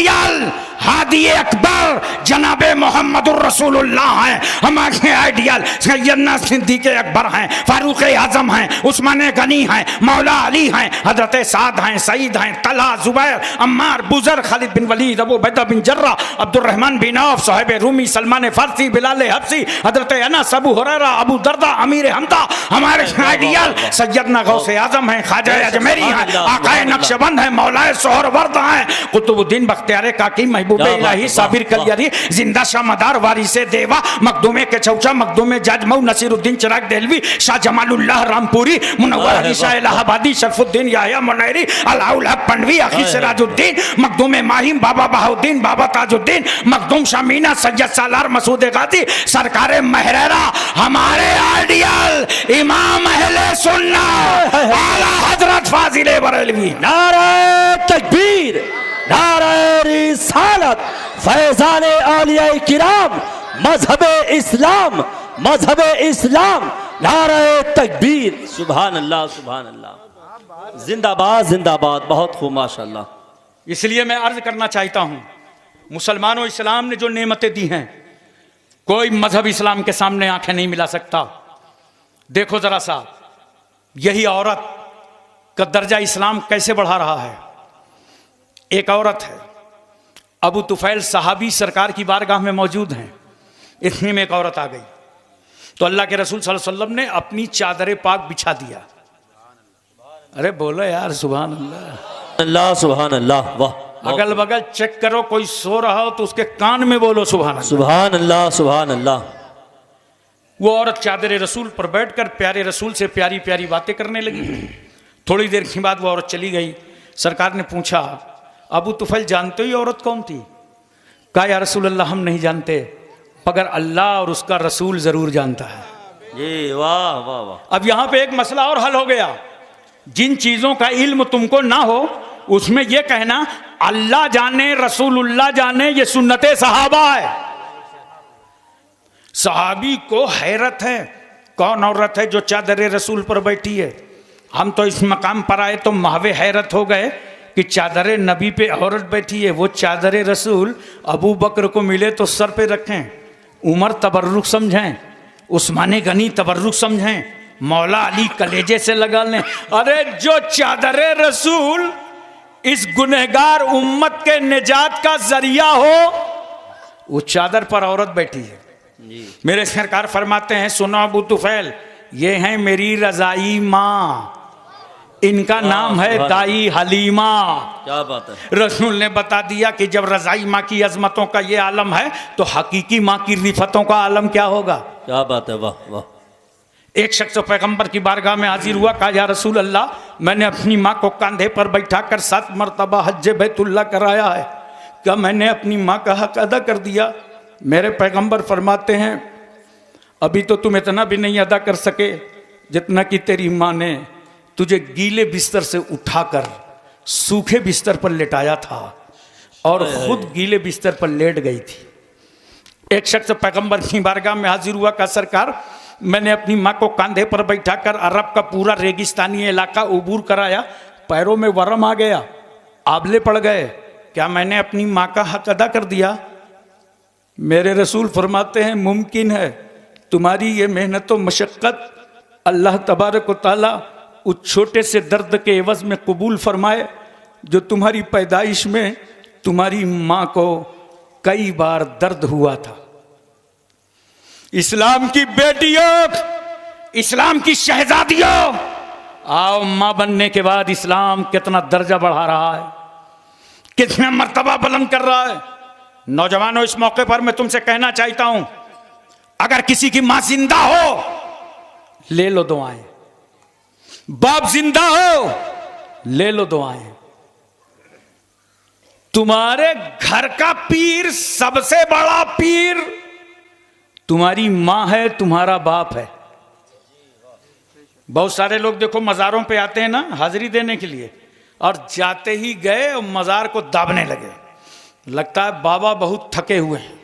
आइडियल हादी अकबर जनाबे मोहम्मदुर रसूलुल्लाह हैं, हमारे आइडियल सैयदना सिद्दीक अकबर हैं, फारूक आजम हैं, उस्मान गनी हैं, मौला अली हैं, हजरत साद हैं, सईद हैं, तलहा, जुबैर, अम्मार, बुजर, Khalid bin Walid, Abu Ubaidah bin Jarrah, Abdur Rahman bin Auf, साहिब Rumi, Salman Farsi, Bilal Habshi, हजरत अनस, अबू हुरैरा, अबू दरदा, अमीर हमदा, हमारे आइडियल सैयदना गौसे आजम हैं, ख्वाजा अजमेरी हैं, आकाए नक्शबंद हैं, मौलाए सोहरवर्द हैं, कुतुबुद्दीन बख्तियार काकी, महबूबे इलाही, साबिर कलियारी, जिंदा शाह मदार, वारिसे देवा, मखदूमे के चौचा, मखदूमे जजमऊ, नसीरुद्दीन चिराग देहलवी, शाह जमालुल्लाह रामपुरी, मुनव्वर अली शाह इलाहाबादी, शरफुद्दीन याहिया मुनैरी, अलाउल हक पंडवी, अखी सिराजुद्दीन, मखदूमे माहिम, बाबा बहाउद्दीन, बाबा ताजुद्दीन, मखदूम शामीना, सैयद सालार मसूद गाजी, सरकारे महरेरा, हमारे आइडियल इमाम अहले सुन्नत आला हजरत फाजिले बरेलवी। नारे तकबीर, नारे रिसालत, फैजाने औलिया किराम, मजहबे इस्लाम, मजहबे इस्लाम, नारे तकबीर, सुभान अल्लाह, सुभान अल्लाह, जिंदाबाद जिंदाबाद, बहुत खूब माशाअल्लाह। इसलिए मैं अर्ज करना चाहता हूं, मुसलमानों, इस्लाम ने जो नेमतें दी हैं कोई मजहब इस्लाम के सामने आंखें नहीं मिला सकता। देखो जरा सा, यही औरत का दर्जा इस्लाम कैसे बढ़ा रहा है। एक औरत है, अबू तुफैल सहाबी सरकार की बारगाह में मौजूद हैं, इतने में एक औरत आ गई तो अल्लाह के रसूल सल्लल्लाहु अलैहि वसल्लम ने अपनी चादर पाक बिछा दिया। अरे बोलो यार सुभान अल्लाह, अल्लाह सुभान अल्लाह, वाह। अगल बगल चेक करो, कोई सो रहा हो तो उसके कान में बोलो सुभान अल्लाह, सुभान अल्लाह, सुभान अल्लाह। वो औरत चादर रसूल पर बैठकर प्यारे रसूल से प्यारी प्यारी बातें करने लगी। थोड़ी देर के बाद वो औरत चली गई। सरकार ने पूछा, अबू तुफैल जानते हो ये औरत कौन थी? कहा या रसूल अल्लाह हम नहीं जानते, मगर अल्लाह और उसका रसूल जरूर जानता है। ये वाह वाह वाह। अब यहां पे एक मसला और हल हो गया। जिन चीजों का इल्म तुमको ना हो उसमें यह कहना अल्लाह जाने रसूलुल्लाह जाने ये सुन्नते सहाबा है। सहाबी को हैरत है, कौन औरत है जो चादर रसूल पर बैठी है। हम तो इस मकाम पर आए तो महवे हैरत हो गए कि चादर नबी पे औरत बैठी है। वो चादर रसूल अबू बकर को मिले तो सर पे रखें, उमर तबर्रुक समझें, उस्मान गनी तबर्रुक समझें, मौला अली कलेजे से लगा लें। अरे जो चादर रसूल इस गुनहगार उम्मत के निजात का जरिया हो, वो चादर पर औरत बैठी है। मेरे सरकार फरमाते हैं, सुनो अबू तुफैल, ये हैं मेरी रजाई माँ, इनका नाम है दाई हलीमा। क्या बात है। रसूल ने बता दिया कि जब रजाई माँ की अजमतों का ये आलम है तो हकीकी माँ की रिफतों का आलम क्या होगा। क्या बात है, वाह वाह। एक शख्स पैगंबर की बारगाह में हाजिर हुआ, कहा या रसूल अल्लाह, मैंने अपनी माँ को कंधे पर बैठाकर 7 मरतबा हज बैतुल्लाह कराया है, क्या मैंने अपनी माँ का हक अदा कर दिया? मेरे पैगंबर फरमाते हैं, अभी तो तुम इतना भी नहीं अदा कर सके जितना कि तेरी माँ ने तुझे गीले बिस्तर से उठाकर सूखे बिस्तर पर लेटाया था और खुद गीले बिस्तर पर लेट गई थी। एक शख्स पैगंबर की बारगाह में हाजिर हुआ, का सरकार मैंने अपनी माँ को कंधे पर बैठाकर अरब का पूरा रेगिस्तानी इलाका उबूर कराया, पैरों में वरम आ गया, आबले पड़ गए, क्या मैंने अपनी माँ का हक अदा कर दिया? मेरे रसूल फरमाते हैं, मुमकिन है तुम्हारी ये मेहनत व मशक्क़त अल्लाह तबारक व तआला उस छोटे से दर्द के एवज में कबूल फरमाए जो तुम्हारी पैदाइश में तुम्हारी माँ को कई बार दर्द हुआ था। इस्लाम की बेटियों, इस्लाम की शहजादियों, आओ माँ बनने के बाद इस्लाम कितना दर्जा बढ़ा रहा है, कितना मर्तबा बुलंद कर रहा है। नौजवानों, इस मौके पर मैं तुमसे कहना चाहता हूं, अगर किसी की मां जिंदा हो ले लो दुआएं, बाप जिंदा हो ले लो दुआएं। तुम्हारे घर का पीर, सबसे बड़ा पीर तुम्हारी मां है, तुम्हारा बाप है। बहुत सारे लोग देखो मज़ारों पे आते हैं ना हाजिरी देने के लिए, और जाते ही गए और मज़ार को दाबने लगे, लगता है बाबा बहुत थके हुए हैं,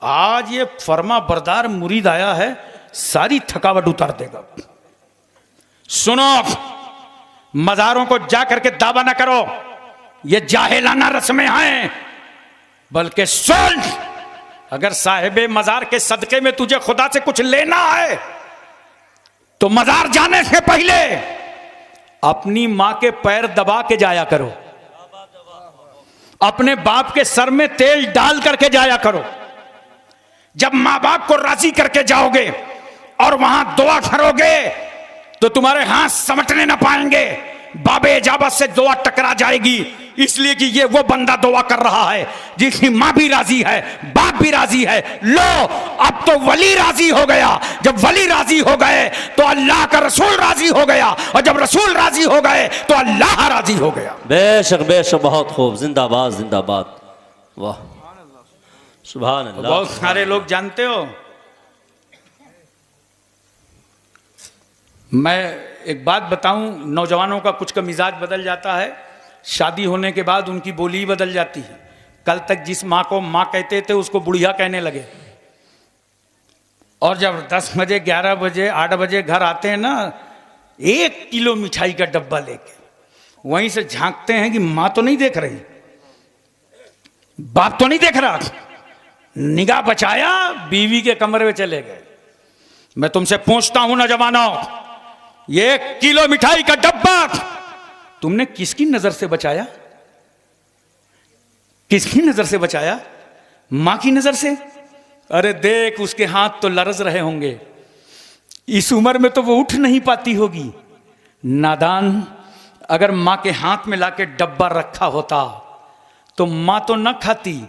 आज ये फर्मा बरदार मुरीद आया है, सारी थकावट उतार देगा। सुनो, मज़ारों को जा करके दावा ना करो, ये जाहिलाना रस्में हैं, बल्कि सुन, अगर साहिबे मजार के सदके में तुझे खुदा से कुछ लेना है तो मजार जाने से पहले अपनी मां के पैर दबा के जाया करो, अपने बाप के सर में तेल डाल करके जाया करो। जब मां बाप को राजी करके जाओगे और वहां दुआ करोगे तो तुम्हारे हाथ समटने ना पाएंगे, बाबे इजाबत से दुआ टकरा जाएगी, इसलिए कि ये वो बंदा दुआ कर रहा है जिसकी मां भी राजी है, बाप भी राजी है। लो, अब तो वली राजी हो गया, जब वली राजी हो गए तो अल्लाह का रसूल राजी हो गया, और जब रसूल राजी हो गए तो अल्लाह राजी हो गया। बेशक बेशक, बहुत खूब, जिंदाबाद जिंदाबाद, वाह सुभान अल्लाह। बहुत सारे लोग जानते हो, मैं एक बात बताऊं, नौजवानों का कुछ का मिजाज बदल जाता है, शादी होने के बाद उनकी बोली बदल जाती है। कल तक जिस माँ को माँ कहते थे उसको बुढ़िया कहने लगे, और जब 10 बजे 11 बजे 8 बजे घर आते हैं ना, 1 किलो मिठाई का डब्बा लेके वहीं से झांकते हैं कि माँ तो नहीं देख रही, बाप तो नहीं देख रहा, निगाह बचाया, बीवी के कमरे में चले गए। मैं तुमसे पूछता हूं नौजवानों, ये 1 किलो मिठाई का डब्बा तुमने किसकी नजर से बचाया? किसकी नजर से बचाया? मां की नजर से? अरे देख, उसके हाथ तो लरज रहे होंगे, इस उम्र में तो वो उठ नहीं पाती होगी। नादान, अगर मां के हाथ में लाके डब्बा रखा होता तो मां तो न खाती,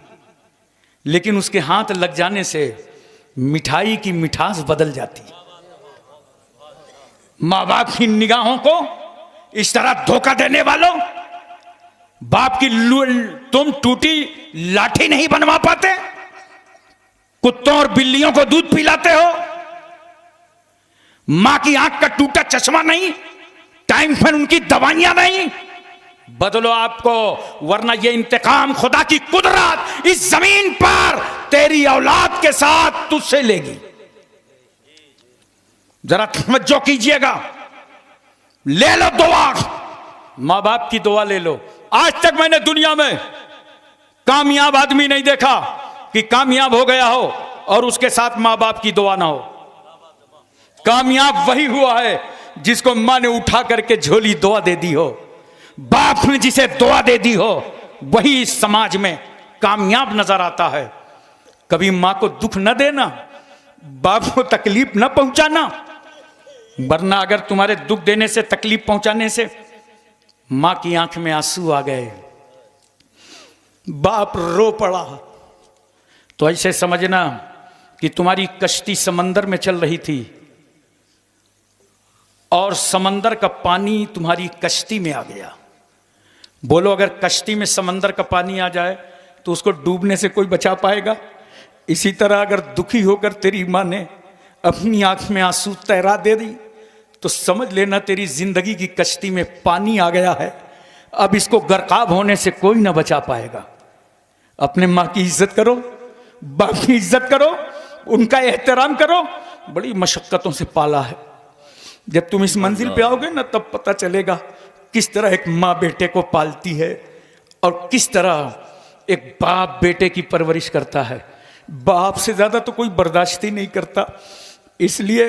लेकिन उसके हाथ लग जाने से मिठाई की मिठास बदल जाती। मां बाप की निगाहों को इस तरह धोखा देने वालों, बाप की तुम टूटी लाठी नहीं बनवा पाते, कुत्तों और बिल्लियों को दूध पिलाते हो, मां की आंख का टूटा चश्मा नहीं, टाइम पर उनकी दवाइयां नहीं। बदलो आपको, वरना ये इंतकाम खुदा की कुदरत इस जमीन पर तेरी औलाद के साथ तुझसे लेगी। जरा तवज्जो कीजिएगा, ले लो दुआ, मां बाप की दुआ ले लो। आज तक मैंने दुनिया में कामयाब आदमी नहीं देखा कि कामयाब हो गया हो और उसके साथ मां बाप की दुआ ना हो। कामयाब वही हुआ है जिसको मां ने उठा करके झोली दुआ दे दी हो, बाप ने जिसे दुआ दे दी हो, वही इस समाज में कामयाब नजर आता है। कभी मां को दुख न देना, बाप को तकलीफ न पहुंचाना, वरना अगर तुम्हारे दुख देने से, तकलीफ पहुंचाने से मां की आंख में आंसू आ गए, बाप रो पड़ा, तो ऐसे समझना कि तुम्हारी कश्ती समंदर में चल रही थी और समंदर का पानी तुम्हारी कश्ती में आ गया। बोलो, अगर कश्ती में समंदर का पानी आ जाए तो उसको डूबने से कोई बचा पाएगा? इसी तरह अगर दुखी होकर तेरी मां ने अपनी आंख में आंसू तैरा दे दी तो समझ लेना तेरी जिंदगी की कश्ती में पानी आ गया है, अब इसको गर्काब होने से कोई ना बचा पाएगा। अपने मां की इज्जत करो, बाप की इज्जत करो, उनका एहतराम करो। बड़ी मशक्कतों से पाला है, जब तुम इस मंजिल पे आओगे ना तब पता चलेगा किस तरह एक माँ बेटे को पालती है और किस तरह एक बाप बेटे की परवरिश करता है। बाप से ज्यादा तो कोई बर्दाश्त ही नहीं करता, इसलिए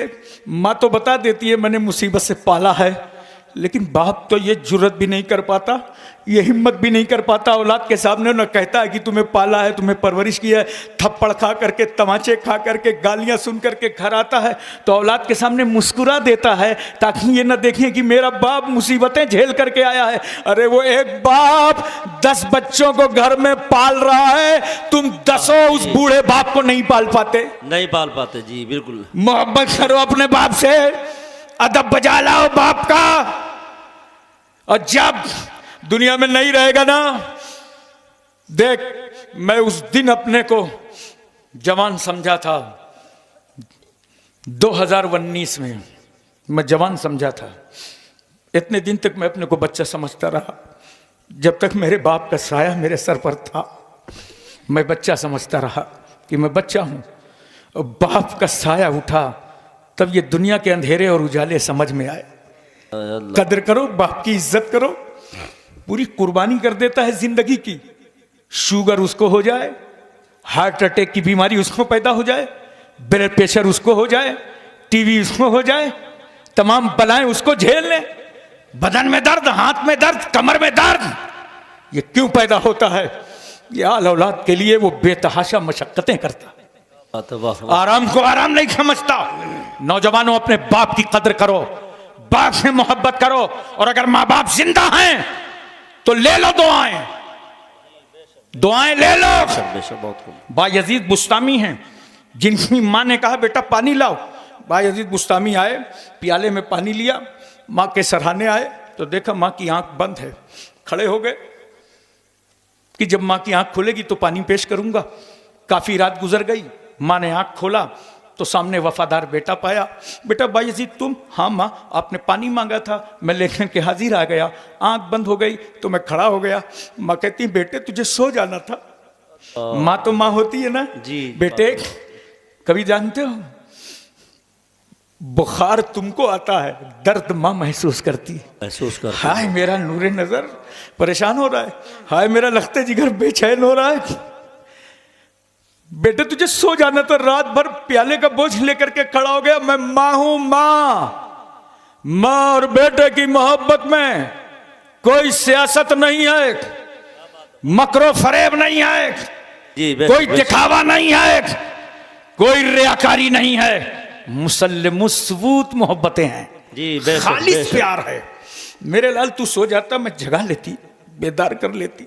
माँ तो बता देती है मैंने मुसीबत से पाला है, लेकिन बाप तो ये जुर्रत भी नहीं कर पाता, ये हिम्मत भी नहीं कर पाता औलाद के सामने न कहता है कि तुम्हें पाला है, तुम्हें परवरिश की है। थप्पड़ खा करके, तमाचे खा करके, गालियां सुन करके घर आता है तो औलाद के सामने मुस्कुरा देता है ताकि ये न देखें कि मेरा बाप मुसीबतें झेल करके आया है। अरे वो एक बाप 10 बच्चों को घर में पाल रहा है, तुम 10 उस बूढ़े बाप को नहीं पाल पाते। नहीं पाल पाते जी, बिल्कुल। मोहब्बत करो अपने बाप से, अदब बजा लाओ बाप का, और जब दुनिया में नहीं रहेगा ना, देख, मैं उस दिन अपने को जवान समझा था, 2019 में मैं जवान समझा था। इतने दिन तक मैं अपने को बच्चा समझता रहा, जब तक मेरे बाप का साया मेरे सर पर था मैं बच्चा समझता रहा कि मैं बच्चा हूं। और बाप का साया उठा तब ये दुनिया के अंधेरे और उजाले समझ में आए। कदर करो, बाप की इज्जत करो, पूरी कुर्बानी कर देता है जिंदगी की, शुगर उसको हो जाए, हार्ट अटैक की बीमारी उसको पैदा हो जाए, ब्लड प्रेशर उसको हो जाए, टीवी उसको हो जाए, तमाम बलाएं उसको झेल ले, बदन में दर्द, हाथ में दर्द, कमर में दर्द, ये क्यों पैदा होता है? ये आल औलाद के लिए वो बेतहाशा मशक्कतें करता है, आराम को आराम नहीं समझता। नौजवानों, अपने बाप की कदर करो, बाप से मोहब्बत करो, और अगर माँ बाप जिंदा हैं तो ले लो दुआएं, दुआएं ले लो। बायजीद बुस्तामी हैं, जिनकी माँ ने कहा बेटा पानी लाओ। बायजीद बुस्तामी आए, प्याले में पानी लिया, माँ के सराहने आए तो देखा माँ की आंख बंद है। खड़े हो गए कि जब माँ की आंख खुलेगी तो पानी पेश करूंगा। काफी रात गुजर गई, माँ ने आंख खोला तो सामने वफादार बेटा पाया। बेटा बायजीद तुम? हाँ माँ, आपने पानी मांगा था, मैं लेकर के हाजिर आ गया। आंख बंद हो गई तो मैं खड़ा हो गया। माँ कहती बेटे तुझे सो जाना था। माँ तो माँ होती है ना जी। बेटे कभी जानते हो बुखार तुमको आता है, दर्द माँ महसूस करती है। महसूस कर हाय मेरा नूरे नजर परेशान हो रहा है, हाय मेरा लखते जिगर बेचैन हो रहा है। बेटे तुझे सो जाना तो रात भर प्याले का बोझ लेकर के खड़ा हो गया। मैं मां हूं, मां और बेटे की मोहब्बत में कोई सियासत नहीं है, मकरो फरेब नहीं है, जी, कोई दिखावा नहीं है, कोई रियाकारी नहीं है, मुसल्लिम सबूत मोहब्बतें हैं जी, खालिस प्यार है। मेरे लाल तू सो जाता, मैं जगा लेती, बेदार कर लेती।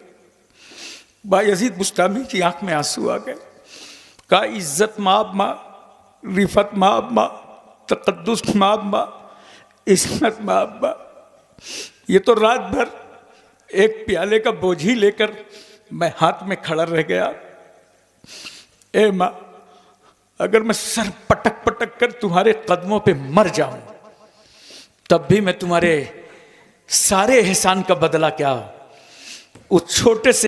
बायजीद बुस्तामी की आंख में आंसू आ गए। का इज्जत माब माँ, रिफत माब माँ, तकद्दुस माब माँ, इस्मत माब माँ। ये तो रात भर एक प्याले का बोझ ही लेकर मैं हाथ में खड़ा रह गया। ए माँ, अगर मैं सर पटक पटक कर तुम्हारे कदमों पे मर जाऊं तब भी मैं तुम्हारे सारे एहसान का बदला क्या हो, उस छोटे से